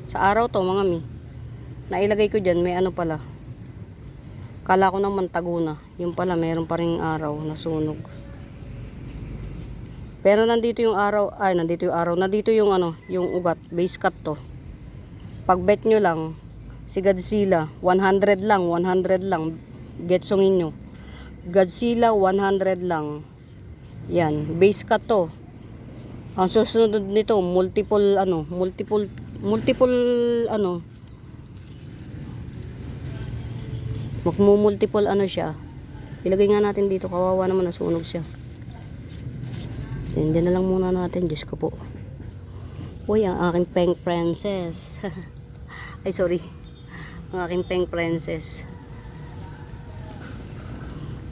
Sa araw to mga mi. Nailagay ko dyan, may pala. Kala ko naman tago na. Yung pala, meron pa ring araw nasunog. Pero nandito yung araw, nandito yung yung ugat. Base cut to. Pag bet nyo lang, si Godzilla, 100 lang. Getsongin nyo. Godzilla, 100 lang. Yan, base cut to. Ang susunod nito, multiple magmumultiple siya. Ilagay nga natin dito, kawawa naman nasunog siya. Hindi na lang muna natin, Diyos ko po. Uy, ang aking pink princess. Ay, sorry. Ang aking pink princess.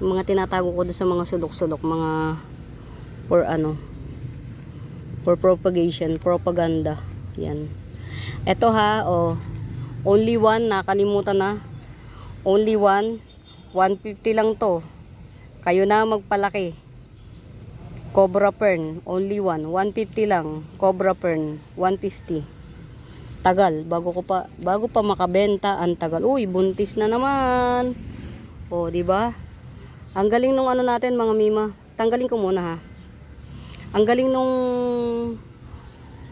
Yung mga tinatago ko doon sa mga sulok-sulok, mga for propagation, propaganda. Yan. Ito only one, nakalimutan na. Only one, 150 lang to. Kayo na magpalaki. Cobra Fern, only one, 150 lang. Cobra Fern, 150. Tagal, bago pa makabenta, ang tagal. Uy, buntis na naman. O, di ba? Ang galing nung natin mga mima. Tanggalin ko muna ha. Ang galing nung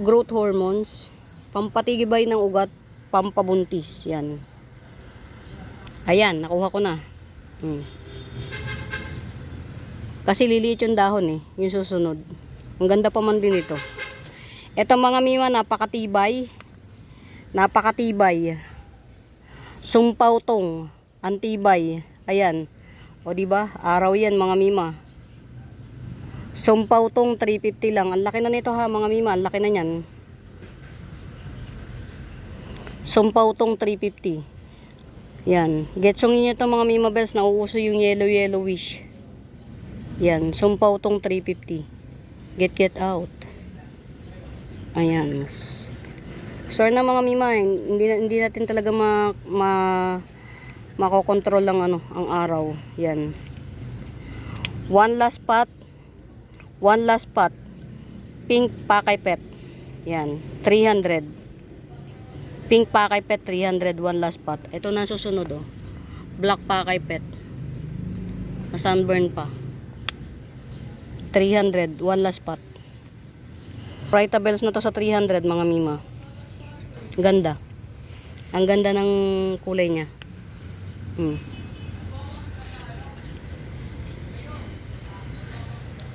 growth hormones, pampatigibay ng ugat, pampabuntis. Yan. Ayan, nakuha ko na. Kasi liliit yung dahon yung susunod. Ang ganda pa man din ito. Ito mga mima, napakatibay. Napakatibay. Sumpaw tong, antibay. Ayan. O diba? Araw yan mga mima. Sumpaw tong 350 lang. Ang laki na nito ha mga mima. Ang laki na yan. Sumpaw tong 350. Yan. Getsongin nyo ito mga mima bells. Nauuso yung yellowish. Yan. Sumpaw tong 350. Get out. Ayan. Sorry na mga mima. Hindi natin talaga makokontrol lang ang araw. Yan. One last pot. Pink Pakay Pet. Yan. 300. Pink Pakay Pet 300. One last pot. Ito na susunod Black Pakay Pet. Na sunburn pa. 300. One last pot. Pritabels na to sa 300 mga mima. Ganda. Ang ganda ng kulay niya.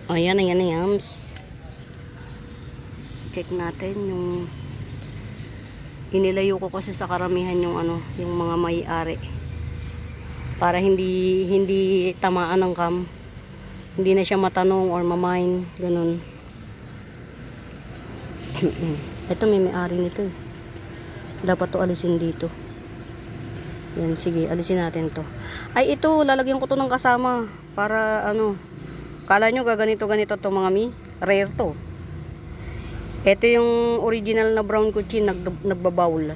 Ayan. Check natin yung inilayo ko kasi sa karamihan yung mga may-ari. Para hindi tamaan ng cam. Hindi na siya matanong or mamain, ganun. Ito may-ari nito Dapat to alisin dito. Yan, sige, alisin natin to. Ay, ito, lalagyan ko to ng kasama. Para, kala nyo gaganito to mga mi? Rare to. Ito yung original na brown kuchin, nagbabawl.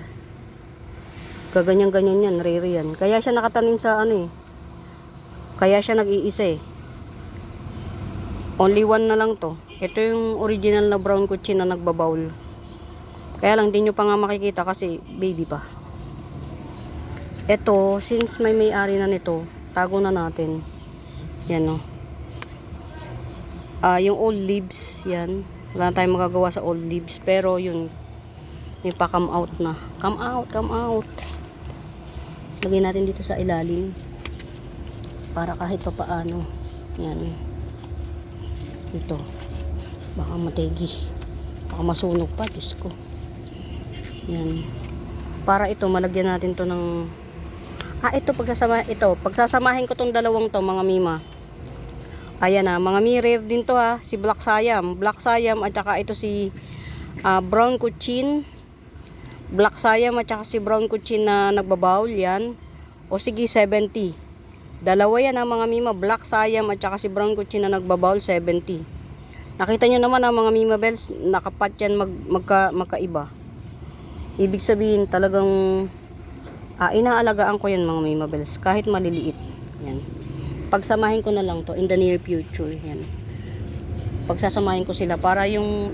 Gaganyan-ganyan yan, rare yan. Kaya siya nakatanim sa Kaya siya nag-iisa Only one na lang to. Ito yung original na brown kuchin na nagbabawl. Kaya lang, di nyo pa nga makikita kasi baby pa. Ito, since may-ari na nito, tago na natin. Yan yung old leaves, yan. Wala na tayong magagawa sa old leaves. Pero yun, may pa-come out na. Come out. Lagyan natin dito sa ilalim. Para kahit pa paano. Yan. Ito. Baka mategi. Baka masunog pa, Diyos ko. Yan. Para ito, malagyan natin to ng... pagsasamahin ko tong dalawang to, mga mima. Ayan na, mga mirror din to ha. Si Black Siam. Black Siam at saka ito si Brown Cochin. Black Siam at saka si Brown Cochin na nagbabawl. Yan. O sige, 70. Dalawa yan ha mga mima. Black Siam at saka si Brown Cochin na nagbabawl, 70. Nakita nyo naman ha mga mima bells. Nakapat yan magkaiba. Ibig sabihin talagang inaalagaan ko yan mga mima bells. Kahit maliliit. Yan. Pagsamahin ko na lang to in the near future. Yan. Pagsasamahin ko sila para yung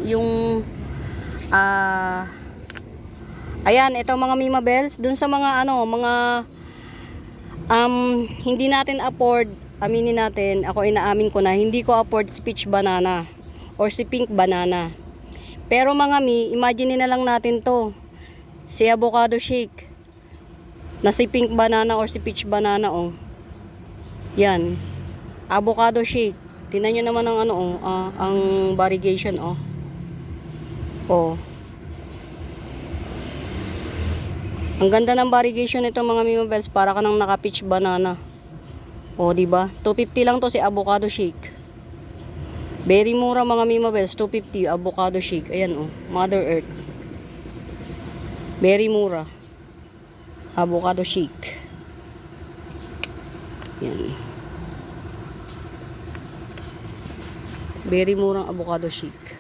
ayan, ito mga mima bells, dun sa mga hindi natin afford, aminin natin, ako inaamin ko na, hindi ko afford si peach banana or si pink banana. Pero mga imagine na lang natin to, si avocado shake, na si pink banana or si peach banana, oh. Yan. Avocado shake. Tingnan nyo naman ang ang variegation, oh. Oh. Ang ganda ng variegation nito mga mima bells, para ka nang naka peach banana. Oh, di ba? 250 lang to si avocado shake. Very mura mga mima bells, 250 avocado shake. Ayan, oh. Mother Earth. Very mura. Avocado shake. Yan. Very murang avocado shake.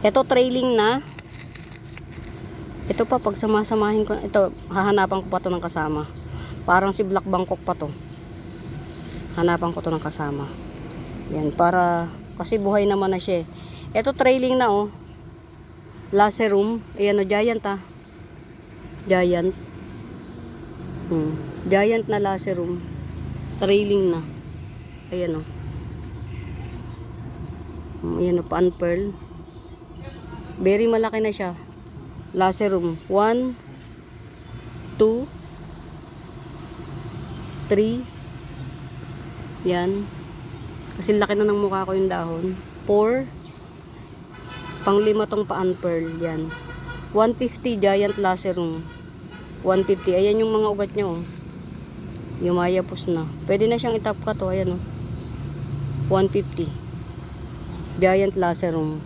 Ito trailing na. Ito pa pag samasamahin ko, ito hahanapan ko pa to ng kasama. Parang si Black Bangkok pa to. Hanapan ko to ng kasama. Yan, para kasi buhay naman na siya. Ito trailing na, oh. Lacerum. Ayan, oh, giant ha. Giant. Giant na lacerum. Trailing na. Ayan, oh. Ayan, oh, pan pearl. Very malaki na siya. Lacerum. 1, 2, 3. Yan. Kasi laki na ng mukha ko yung dahon. 4. Pang-5 tong paan pearl. Yan. 150 giant lacerum. 150. Ayan yung mga ugat niya, oh. Yumayapos na. Pwede na siyang itap ka to. Ayan, oh. 150. Giant lacerum.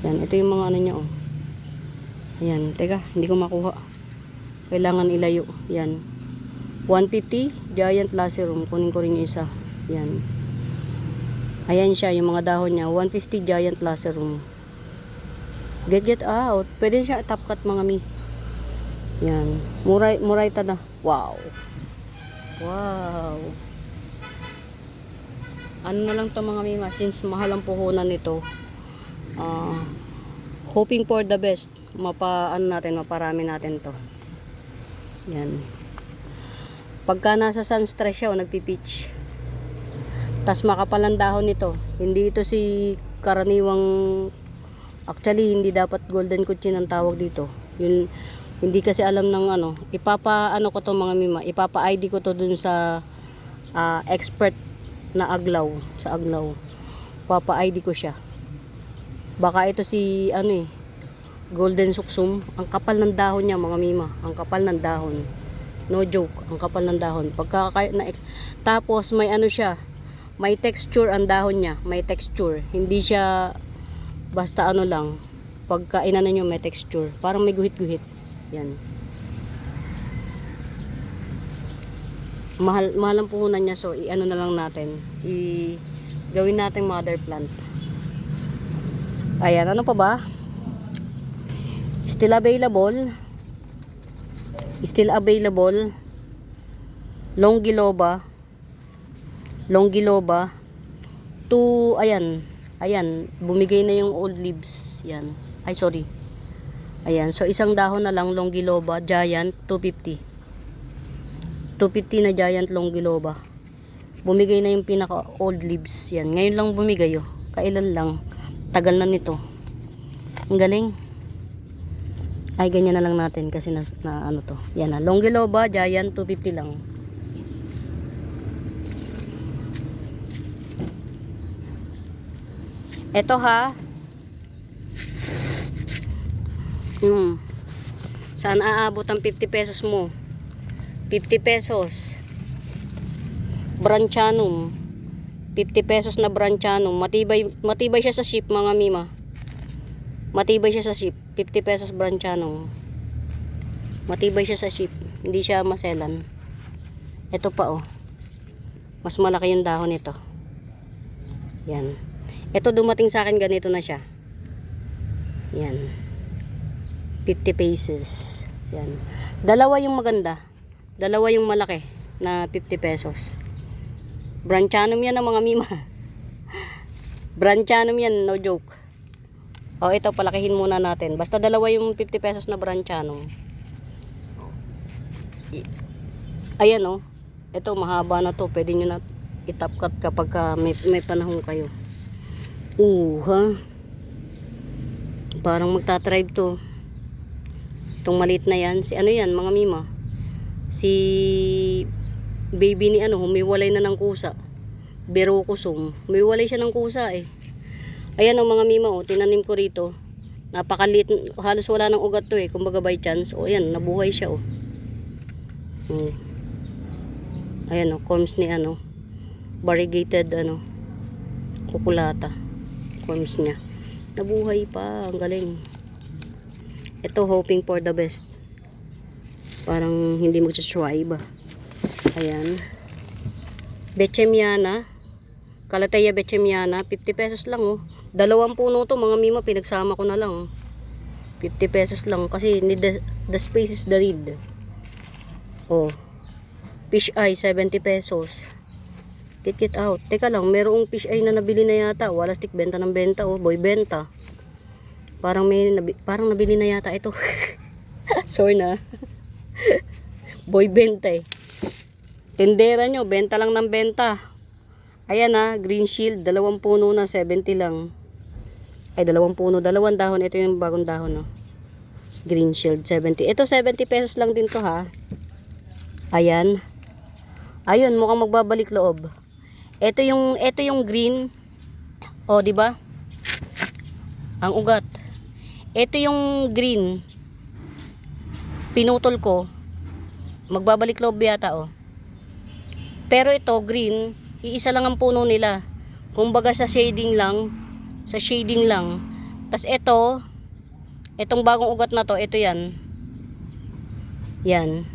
Yan. Ito yung mga ano niya, oh. Ayan. Teka, hindi ko makuha. Kailangan ilayo. Yan. 150 giant lacerum. Kunin ko rin yung isa. Yan. Ayan siya, yung mga dahon niya. 150 giant lacerum. Get out. Pwede siya top cut mga mi. Yan. Muray ta na. Wow. Wow. Ano na lang to mga mima. Since mahal ang puhunan nito. Hoping for the best. Maparami natin to. Yan. Pagka nasa sun stress siya, nagpipitch. Tas makapal ang dahon nito. Hindi ito si karaniwang, actually hindi dapat golden cochin ang tawag dito. Yun, hindi kasi alam ng ko to mga mima, ipapa-ID ko to dun sa expert na aglaw, sa aglaw. Papa-ID ko siya. Baka ito si golden suksum. Ang kapal ng dahon niya mga mima, ang kapal ng dahon. No joke, ang kapal ng dahon. Tapos may siya, may texture ang dahon niya, may texture. Hindi siya basta lang. Pagka inanan nyo may texture, parang may guhit-guhit. Yan. Mahal ang puhunan niya, so na lang natin. Gawin natin mother plant. Ayan, ano pa ba? Still available. Longiloba. Ayan, bumigay na yung old leaves. Yan. Ay, sorry. Ayan, so isang dahon na lang longiloba, giant, 250. 250 na giant longiloba. Bumigay na yung pinaka old leaves. Yan, ngayon lang bumigay, oh. Kailan lang. Tagal na nito. Ang galing. Ay, ganyan na lang natin kasi na to. Yan na, longiloba, giant, 250 lang. Ito ha. Saan aabot ang 50 pesos mo? 50 pesos. Branchanum. 50 pesos na Branchanum. Matibay siya sa ship, mga mima. Matibay siya sa ship. 50 pesos Branchanum. Matibay siya sa ship. Hindi siya maselan. Ito pa oh. Mas malaki yung dahon nito. Yan. Ito dumating sa akin ganito na siya. Yan. 50 pesos. Yan. Dalawa yung maganda. Dalawa yung malaki na 50 pesos. Branchanum yan ang mga mima. Branchanum yan, no joke. O ito, palakihin muna natin. Basta dalawa yung 50 pesos na Branchanum. Ayan o. Ito, mahaba na to. Pwede nyo na i-top cut kapag may panahon kayo. Ha? Parang magta-tribe to. Itong maliit na yan. Si ano yan, mga mima? Si baby ni ano, humiwalay na ng kusa. Berokusum. Humiwalay siya ng kusa eh. Ayan o mga mima o. Tinanim ko rito. Napakaliit. Halos wala ng ugat to eh. Kumbaga by chance. O ayan, nabuhay siya o. Ayan o, corms ni ano. Variegated ano. Kukulata. Corms niya. Nabuhay pa. Ang galing. Ito, hoping for the best. Parang hindi mag-subscribe. Ayan. Bechemiana. Calathea bechemiana. 50 pesos lang oh. Dalawang puno to mga mima. Pinagsama ko na lang. 50 pesos lang. Kasi the space is the need. Oh. Fish eye 70 pesos. Get out. Teka lang. Merong fish eye na nabili na yata. Wala stick. Benta ng benta oh. Boy benta. Parang nabili na yata ito. Sorry na. Boy benta eh. Tindera nyo, benta lang ng benta. Ayan ha, green shield, 2 puno na, 70 lang. Ay, 2 puno, 2 dahon. Ito yung bagong dahon no. Green shield, 70. Ito 70 pesos lang din to ha. Ayan. Ayun, mukhang magbabalik loob. Ito yung green. O, di ba? Ang ugat. Ito yung green. Pinutol ko. Magbabalik loob yata oh. Pero ito green, iisa lang ang puno nila. Kumbaga sa shading lang. Sa shading lang. Tas itong bagong ugat na to, ito yan. Yan.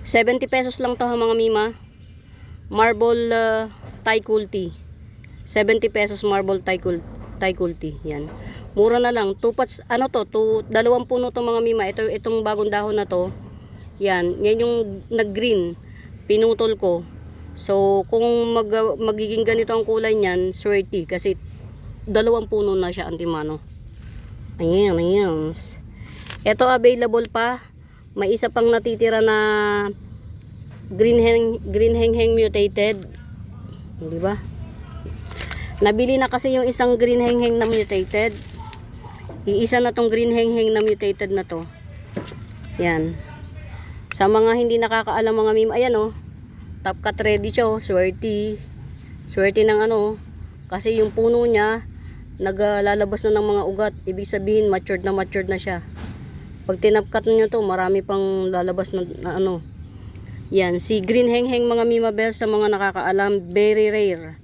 70 pesos lang to ha mga mima. Marble Thai Kulti. 70 pesos marble Thai Kulti. Yan. Mura na lang. 2 pots, ano to? 2 puno to mga mima. Itong bagong dahon na to. Yan. Yan yung nag-green. Pinutol ko. So, kung magiging ganito ang kulay niyan, swerte. Kasi 2 puno na siya, antimano. Ayan, ayan. Ito available pa. May isa pang natitira na green hengheng mutated. Di ba? Nabili na kasi yung isang green hengheng na mutated. Iisa na tong green hengheng na mutated na to. Yan. Sa mga hindi nakakaalam mga meme, ayan oh. Top cut ready siya oh. Swerte. Swerte ng ano. Kasi yung puno niya, naglalabas na ng mga ugat. Ibig sabihin, matured na siya. Pag tinapkat nyo to, marami pang lalabas na ano. Yan. Si green hengheng mga mima bells, sa mga nakakaalam, very rare.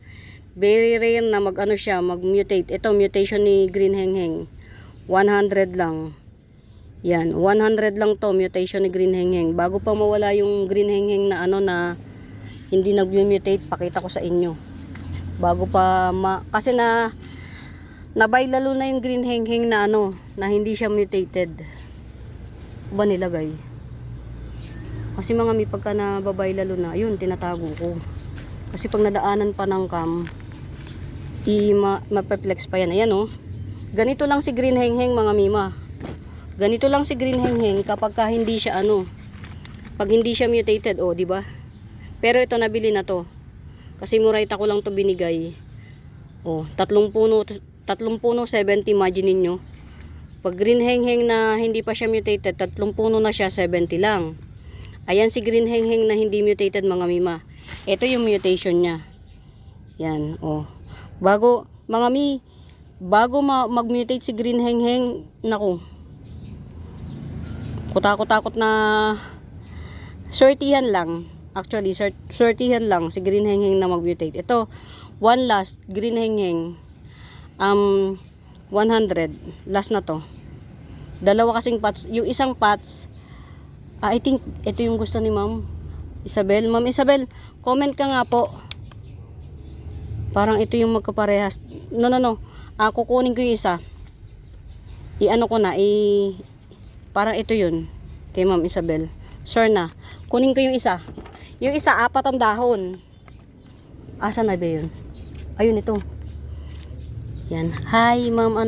Very rare na mag-ano siya, mag-mutate. Ito, mutation ni green hengheng. 100 lang. Yan, 100 lang to, mutation ni green hengheng. Bago pa mawala yung green hengheng na ano na hindi nag-mutate, pakita ko sa inyo. Bago pa kasi nabay lalo na yung green hengheng na ano, na hindi siya mutated. Ba nilagay? Kasi mga may pagka nababay lalo na, yun, tinatago ko. Kasi pag nadaanan pa ng cam, ma-perplex pa yan. Ayan oh. Ganito lang si green hengheng mga mima. Ganito lang si green hengheng kapag hindi siya ano. Pag hindi siya mutated, oh, di ba? Pero ito nabili na to. Kasi murayta ko lang to binigay. Oh, 3 puno 70, imagine niyo. Pag green hengheng na hindi pa siya mutated, 3 puno na siya, 70 lang. Ayan si green hengheng na hindi mutated mga mima. Ito yung mutation niya. Yan, oh. bago mag-mutate si green hengheng, naku, kutakot-takot na sortihan lang. Actually, sortihan lang si green hengheng na mag-mutate. Ito, one last, green hengheng. 100. Last na to. Dalawa kasing pots. Yung isang pots, I think, ito yung gusto ni Ma'am Isabel. Ma'am Isabel, comment ka nga po. Parang ito yung magkaparehas. No. Kukunin ko yung isa. I-ano ko na, parang ito yun. Kay Ma'am Isabel. Sure na. Kunin ko yung isa. Yung isa, 4 ang dahon. Asa na ba yun? Ayun, ito. Yan. Hi, Ma'am,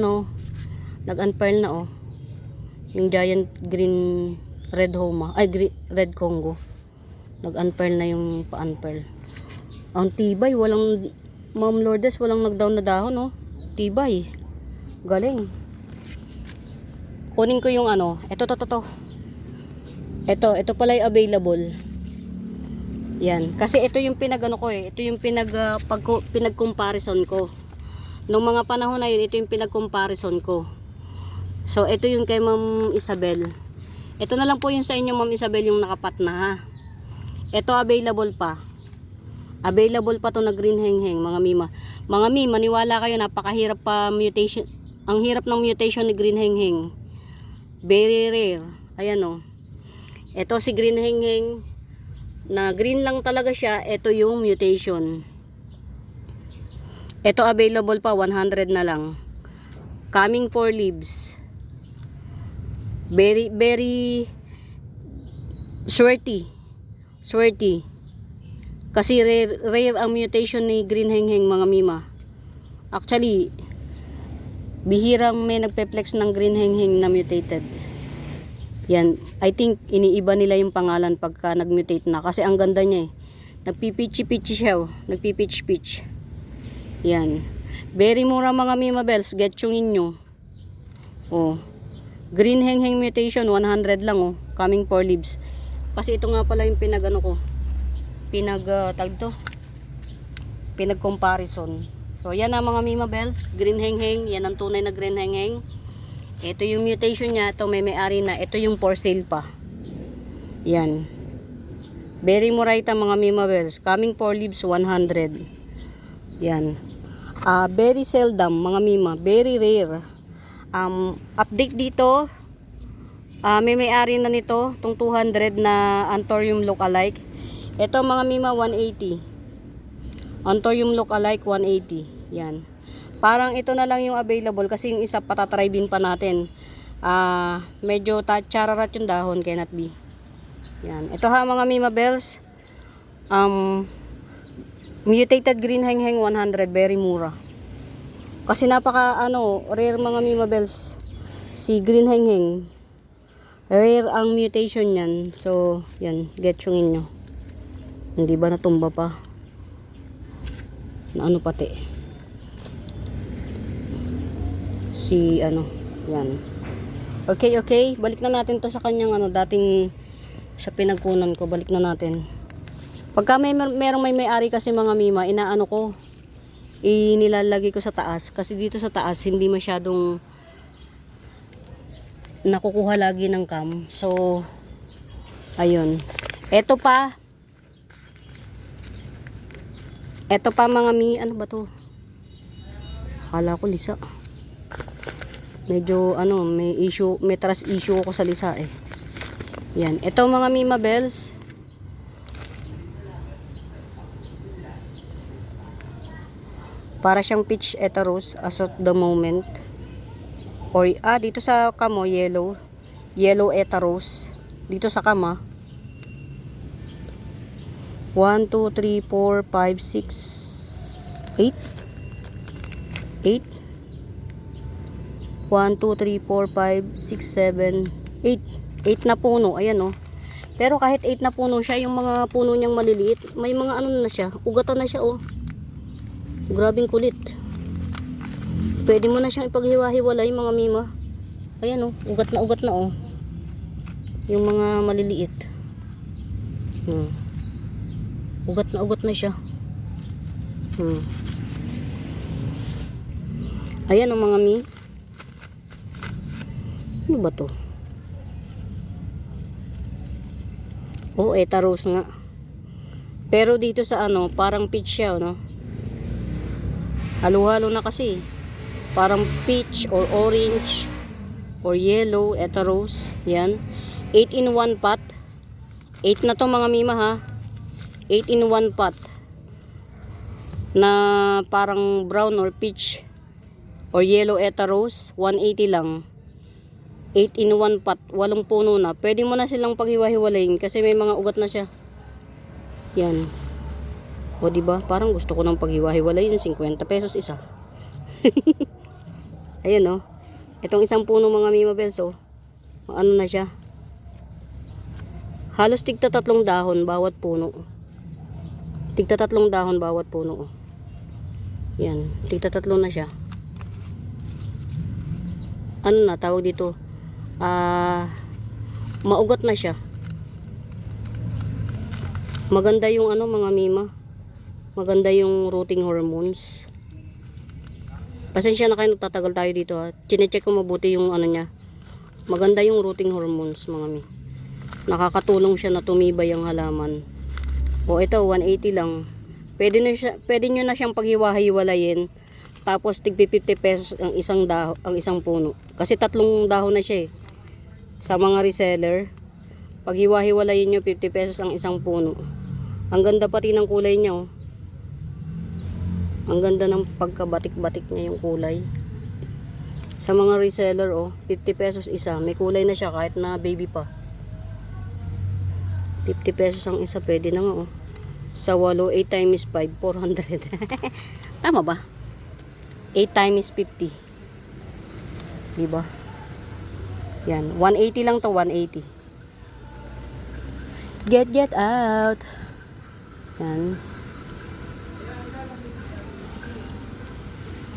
nag-unpearl na, oh. Yung giant green red homa. Ay, red Congo. Nag-unpearl na yung pa-unpearl. Ang tibay. Walang, Ma'am Lourdes, walang nag-down na dahon, oh. Tibay. Galing. Kunin ko yung ito. Ito pala yung available. Yan. Kasi ito yung ko eh. Ito yung pinag-comparison ko. Nung mga panahon na yun, ito yung pinag-comparison ko. So, ito yung kay Ma'am Isabel. Ito na lang po yung sa inyo, Ma'am Isabel, yung nakapat na, ha. Ito available pa. Available pa to na green hengheng, mga mima. Mga mima, maniwala kayo, napakahirap pa mutation. Ang hirap ng mutation ni green hengheng. Very rare. Ayan, oh. Ito si green hengheng na green lang talaga siya. Ito yung mutation. Ito available pa, 100 na lang. Coming 4 leaves. Very, very sweaty. Kasi rare ang mutation ni green hengheng, mga mima. Actually, bihirang may nagpe-flex ng green hengheng na mutated. Yan, I think iniiba nila yung pangalan pagka nag-mutate na. Kasi ang ganda niya eh. Nagpipitchy-pitchy siya, oh. Nagpipitch-pitch. Yan. Very mura, mga mima bells. Get yung inyo. Oh. Green hengheng mutation, 100 lang, oh. Coming 4 leaves. Kasi ito nga pala yung ko. Pinag-comparison. So, yan na, mga mima bells. Green hengheng. Yan ang tunay na green hengheng. Ito yung mutation niya. Ito may ari na. Ito yung for sale pa. Yan. Very muraita, mga mima bells. Coming 4 leaves, 100. Yan. Very seldom, mga mima. Very rare. Update dito. May ari na nito. Itong 200 na Anthurium lookalike. Ito, mga mima, 180. Anthurium lookalike, 180. Yan. Parang ito na lang yung available kasi yung isa patatry din pa natin. Medyo chararat yung dahon, cannot be. Yan. Ito ha, mga mima bells. Mutated green hengheng, 100. Very mura. Kasi napaka rare, mga mima bells. Si green hengheng. Rare ang mutation yan. So, yan. Get yung inyo. Hindi ba natumba pa? Na pati. Si yan. Okay. Balik na natin to sa kanyang dating sa pinagkunan ko. Balik na natin. Pagka merong may-ari kasi, mga mima, inilalagay ko sa taas. Kasi dito sa taas, hindi masyadong nakukuha lagi ng cam. So, ayun. Ito pa, mga ano ba to? Hala ko lisa. Medyo may trust issue ako sa lisa eh. Yan. Ito, mga mima bells. Para siyang peach etaros as of the moment. Or dito sa kamo yellow etaros. Dito sa kama 1, 2, 3, 4, 5, 6, 8 1, 2, 3, 4, 5, 6, 7, 8 na puno, ayan oh. Pero kahit 8 na puno siya, yung mga puno niyang maliliit, may mga na siya, ugatan na siya oh. Grabing kulit. Pwede mo na siyang ipaghiwa-hiwalay, mga mima. Ayan oh, ugat na oh. Yung mga maliliit. Ugat na siya. Ayan o mga mi. Ano ba to? Oh, eta rose nga. Pero dito sa ano, parang peach siya, no? Halo-halo na kasi. Parang peach or orange or yellow, eta rose. Yan. 8 in 1 pot. 8 na to mga mima ha. 8 in 1 pot. Na parang brown or peach or yellow eta rose. 180 lang. 8 in 1 pot. 8 puno na. Pwede mo na silang paghiwa-hiwalayin kasi may mga ugat na siya. Yan. O diba? Parang gusto ko ng paghiwa-hiwalayin. 50 pesos isa. Ayan o. Itong isang puno mga Mima Bells o. Ano na siya? Halos tigta 3 dahon bawat puno. Tigta 3 dahon bawat puno o. Yan. Tigta 3 na siya. Ano na tawag dito? Maugat na siya. Maganda yung ano mga Mima. Maganda yung rooting hormones. Pasensya na kayo nagtatagal tayo dito ha. Chinecheck ko mabuti yung ano niya. Maganda yung rooting hormones mga mi. Nakakatulong siya na tumibay ang halaman. O ito 180 lang. Pwede nyo na siyang paghiwa-hiwalayin. Tapos tigpi 50 pesos ang isang puno. Kasi 3 dahon na siya eh. Sa mga reseller, pag hiwa-hiwalayin nyo 50 pesos ang isang puno. Ang ganda pati ng kulay niya oh. Ang ganda ng pagkabatik-batik niya yung kulay. Sa mga reseller oh, 50 pesos isa. May kulay na siya kahit na baby pa. 50 pesos ang isa, pwede na nga oh. Sa 8 times 5, 400. Tama ba? 8 times 50. Diba? Yan, 180 lang to, 180. Get out. Yan.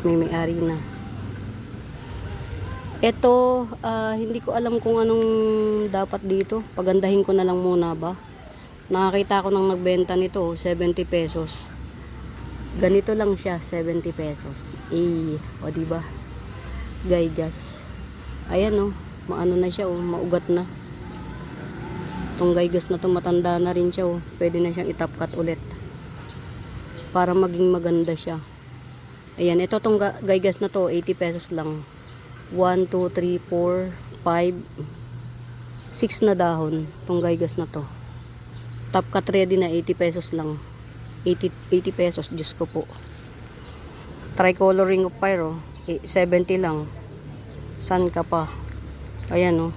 May-ari na. Ito, hindi ko alam kung anong dapat dito. Pagandahin ko na lang muna ba. Nakakita ko nang nagbenta nito, 70 pesos. Ganito lang siya, 70 pesos. O diba? Gaygas. Ayan oh. Maano na siya oh, maugat na. Itong gaygas na to matanda na rin siya oh. Pwede na siyang itap cut ulit. Para maging maganda siya. Ayan, ito tong gaygas na to, 80 pesos lang. 1, 2, 3, 4, 5, 6 na dahon. Itong gaygas na to. Top cut ready na 80 pesos lang. 80 pesos, Diyos ko po. Tricolor ring of fire oh. 70 lang. San ka pa? Ayan oh.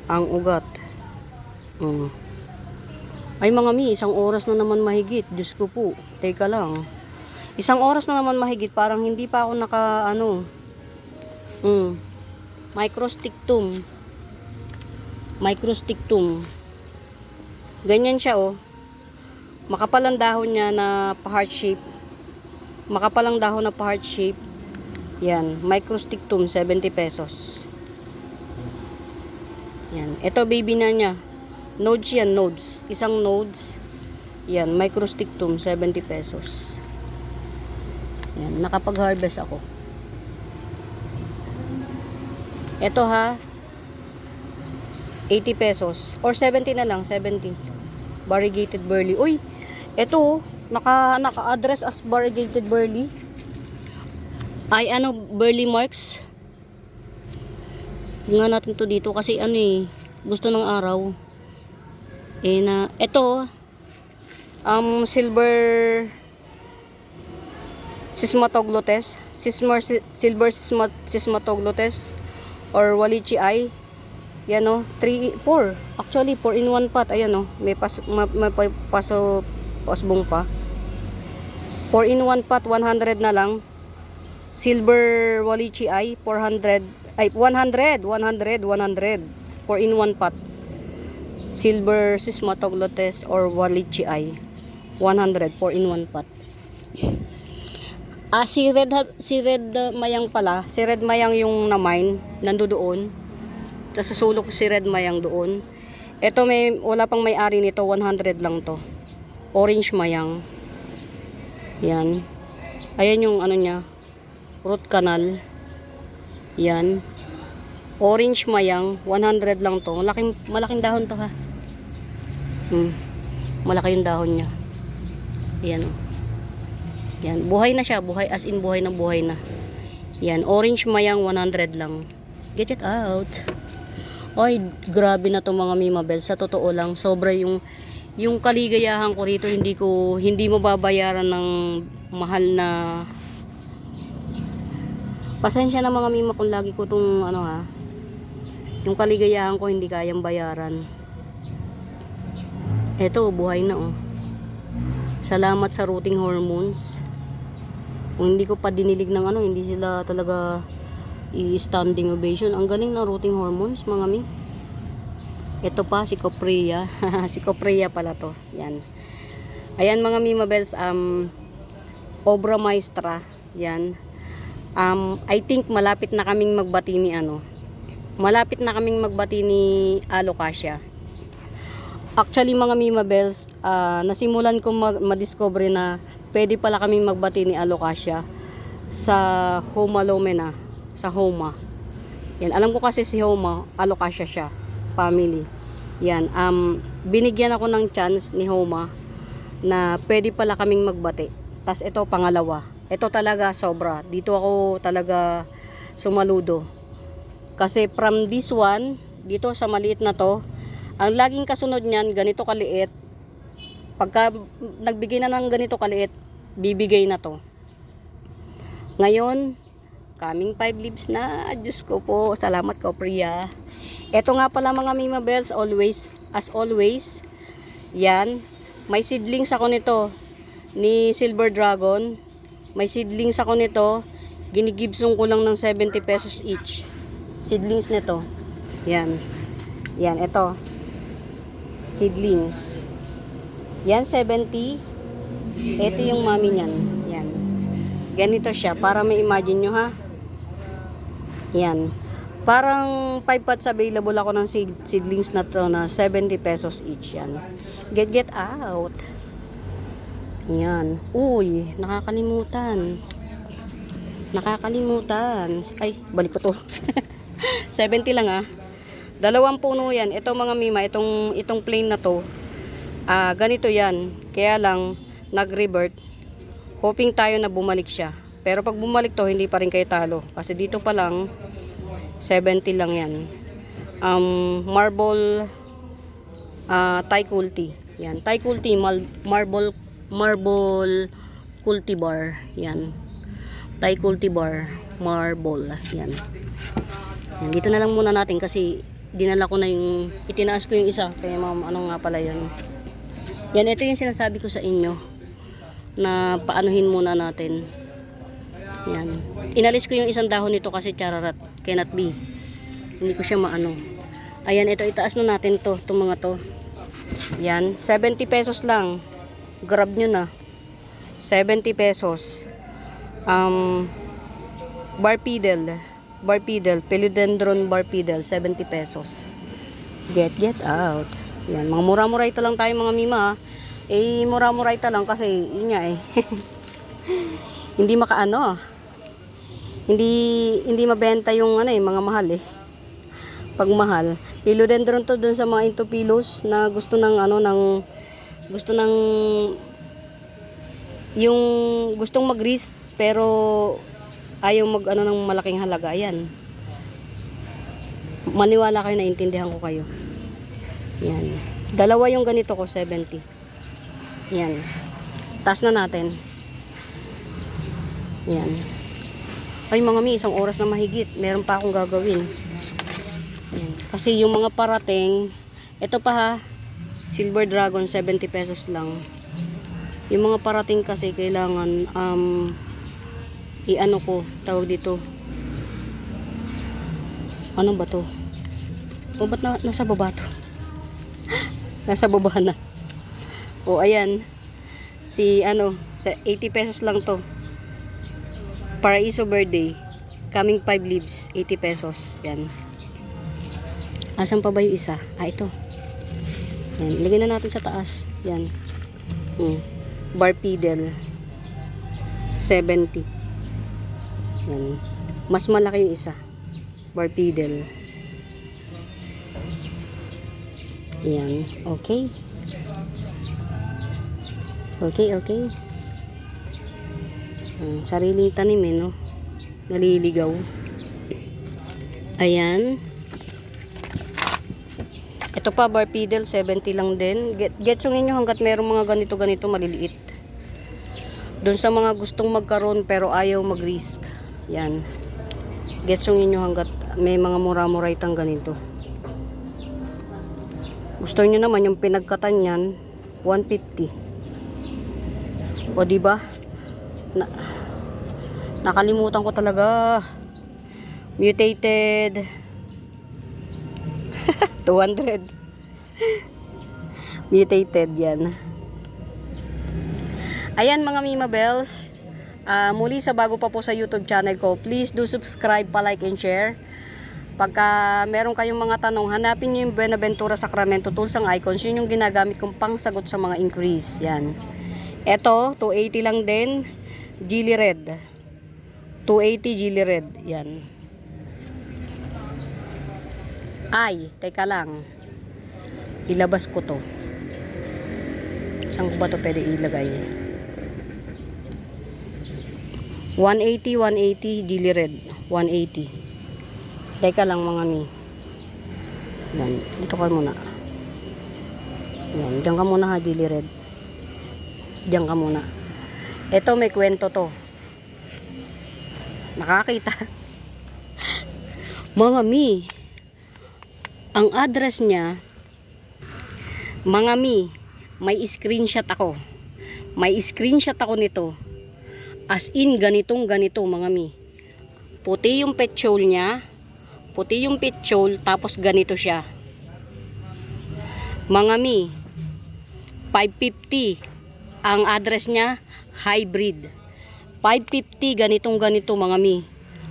Ang ugat. Ay mga mi, 1 oras na naman mahigit. Diyos ko po. Teka lang. 1 oras na naman mahigit. Parang hindi pa ako naka ano. Microstictum. Microstictum. Ganyan siya oh. Makapal ang dahon niya na pa-heart shape. Makapal ang dahon na pa-heart shape. Yan. Microstictum, 70 pesos. Yan. Ito baby na niya. Nodes yan, nodes. Isang nodes. Yan. Microstictum, 70 pesos. Yan. Nakapag-harvest ako. Ito ha. 80 pesos. Or 70 na lang. 70. Variegated burley. Uy. Ito naka-address as variegated burley. Ay ano, burley marks. Nga natin to dito kasi ano eh, gusto ng araw. Na ito silver sismatoglotes, silver sismatoglotes or walichi eye. Yan oh, 4. Actually 4 in 1 pot. Ayan oh, may pasbong pa. 4 in 1 pot, 100 na lang. Silver walichi eye 400. Ay, 100. 4 in 1 pot. Silver sismatoglotes or walichi eye. 100. 4 in 1 pot. Si red mayang pala. Si red mayang yung na-mine. Nandoon. Tapos sa sulok si red mayang doon. Ito wala pang may-ari nito. 100 lang to. Orange mayang. Yan. Ayan yung ano niya. root canal. Yan. Orange mayang, 100 lang to. Malaking dahon to ha. Malaki yung dahon niya. Yan oh. Yan, buhay na siya, buhay as in buhay na. Yan, orange mayang 100 lang. Get it out. Oy, grabe na to mga Mima Bells. Sa totoo lang, sobra yung kaligayahan ko rito, hindi mo babayaran ng mahal na. Pasensya na mga Mima kung lagi ko tong ano ha. Yung kaligayahan ko hindi kayang bayaran. Eto, buhay na oh. Salamat sa rooting hormones. Kung hindi ko pa dinilig ng ano, hindi sila talaga i-standing ovation. Ang galing ng rooting hormones mga mi. Ito pa si Coprea. Si Coprea pala to. Yan. Ayan mga Mima Bells, obra maestra. Yan. I think malapit na kaming magbati ni alocasia. Actually mga Mima Bells, nasimulan ko ma-discover na pwede pala kaming magbati ni alocasia sa Homa Lomena, sa Homa. Yan, alam ko kasi si Homa, alocasia siya, family. Yan, binigyan ako ng chance ni Homa na pwede pala kaming magbati. Tas ito pangalawa. Ito talaga sobra. Dito ako talaga sumaludo. Kasi from this one, dito sa maliit na to, ang laging kasunod niyan, ganito kaliit. Pagka nagbigay na ng ganito kaliit, bibigay na to. Ngayon, coming 5 leaves na. Diyos ko po, salamat ko, Priya. Ito nga pala mga Mima Bells, as always, yan, may seedlings ako nito, ni Silver Dragon. May seedlings ako nito, ginigibsong ko lang ng 70 pesos each. Seedlings nito. Yan. Yan, ito. Seedlings. Yan, 70. Ito yung mami niyan. Yan. Ganito siya, para may imagine nyo ha. Yan. Parang 5 pots available ako ng seedlings na to na 70 pesos each. Yan. Get out. Yan. Uy, nakakalimutan. Ay, balik ko to. 70 lang ah. 2 puno yan. Ito mga Mima, itong plain na to. Ganito yan. Kaya lang, nag-revert. Hoping tayo na bumalik siya. Pero pag bumalik to, hindi pa rin kayo talo. Kasi dito pa lang, 70 lang yan. Marble Thai Kulti. Yan. Thai Kulti, marble cultivar. Yan. Thai cultivar, marble. Yan. Yan. Dito na lang muna natin kasi dinala ko na itinaas ko yung isa. Kaya ano nga pala yun. Yan, ito yung sinasabi ko sa inyo na paanuhin muna natin. Yan. Inalis ko yung isang dahon nito kasi chararat. Cannot be. Hindi ko siya maano. Ayan, ito itaas na natin to. Itong mga to. Yan. 70 pesos lang. Grab nyo na. 70 pesos. Barpidel. Philodendron barpidel. 70 pesos. Get out. Yan. Mga mura-murayta lang tayo mga Mima. Mura-murayta lang kasi yun nga hindi makaano. Hindi mabenta yung mga mahal Pag mahal, philodendron to dun sa mga intopilos na gusto ng yung gustong mag-risk pero ayaw ng malaking halaga. Yan. Maniwala kayo, naintindihan ko kayo. Yan. 2 yung ganito ko, 70. Yan. Taas na natin. Yan. Ay mga Mi, 1 oras na mahigit. Meron pa akong gagawin. Yan. Kasi yung mga parating, ito pa ha, Silver Dragon, 70 pesos lang. Yung mga parating kasi kailangan, i-ano ko, tawag dito. Ano ba to? O ba't nasa baba to? Nasa baba na. O ayan, sa 80 pesos lang to. Paraiso birthday, coming 5 leaves, 80 pesos. Yan. Asan pa ba yung isa? Ito. Yan. Ilagay na natin sa taas. Yan. Barpidel. 70. Yan. Mas malaki yung isa. Barpidel. Yan. Okay. Okay. Sariling tanim no? Naliligaw. Ayan. Ito pa, Barpidel, 70 lang din. Getsungin nyo hanggat merong mga ganito maliliit. Doon sa mga gustong magkaroon pero ayaw mag-risk. Yan. Getsungin nyo hanggat may mga mura-mura itang ganito. Gusto nyo naman yung pinagkatan yan, 150. O diba? Nakalimutan ko talaga. Mutated. 200. Mutated yan. Ayan mga Mima Bells. Muli sa bago pa po sa YouTube channel ko, please do subscribe, pa-like and share. Pagka meron kayong mga tanong, hanapin nyo yung Buenaventura Sacramento Tools ang icons. Yun yung ginagamit kong pangsagot sa mga inquiries. Yan. Ito, 280 lang din. Gilly Red. 280 Gilly Red. Yan. Ay, teka lang. Ilabas ko to. Saan ko ba to pwede ilagay? 180 Gilly Red. 180. Teka lang mga mi. Yan. Dito ka muna. Yan. Diyan ka muna ha, Gilly Red. Diyan ka muna. Ito may kwento to. Nakakita. Mga mi. Ang address niya, mga mi, may screenshot ako. May screenshot ako nito. As in, ganitong ganito, mga mi. Puti yung petchole niya. Puti yung petchole, tapos ganito siya. Mga mi, 550. Ang address niya, hybrid. 550, ganitong ganito, mga mi.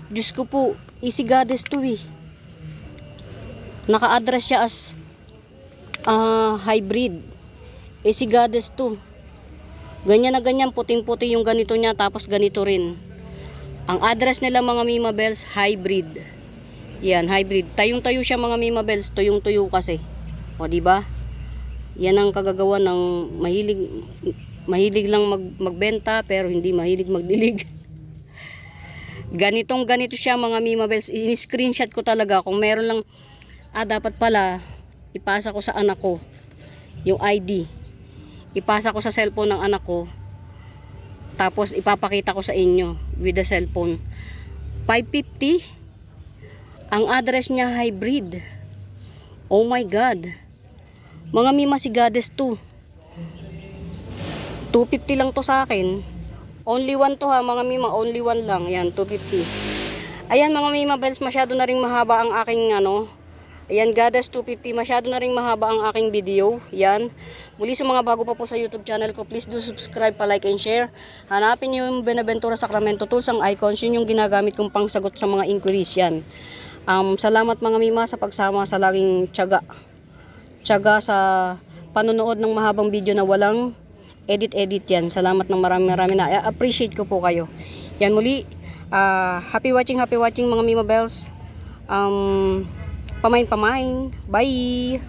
Diyos ko po, easy goddess to eh. Naka-address siya as hybrid. Easy goddess to. Ganyan na ganyan, puting-puti yung ganito niya, tapos ganito rin. Ang address nila mga Mima Bells, hybrid. Yan, hybrid. Tayong-tayo siya mga Mima Bells, tuyong-tuyo kasi. O di ba? Yan ang kagagawa ng mahilig lang magbenta pero hindi mahilig magdilig. Ganitong ganito siya mga Mima Bells. I-screenshot ko talaga kung meron lang dapat pala ipasa ko sa anak ko yung ID. Ipasa ko sa cellphone ng anak ko. Tapos ipapakita ko sa inyo with the cellphone. 550. Ang address niya hybrid. Oh my God. Mga Mima si Goddess to. 250 lang to sa akin. Only one to ha mga Mima. Only one lang. Yan 250. Ayan mga Mima Bells. Masyado na ring mahaba ang aking Ayan Goddess 250. Masyado na ring mahaba ang aking video. Yan. Muli sa mga bago pa po sa YouTube channel ko. Please do subscribe, pa-like and share. Hanapin nyo yung Buenaventura Sacramento Tools ang icons. Yun yung ginagamit kong pangsagot sa mga inquiries. Yan. Salamat mga Mima sa pagsama sa laging tiyaga sa panonood ng mahabang video na walang edit yan. Salamat ng marami na appreciate ko po kayo. Yan muli, happy watching mga Mima Bells. Pamain, bye.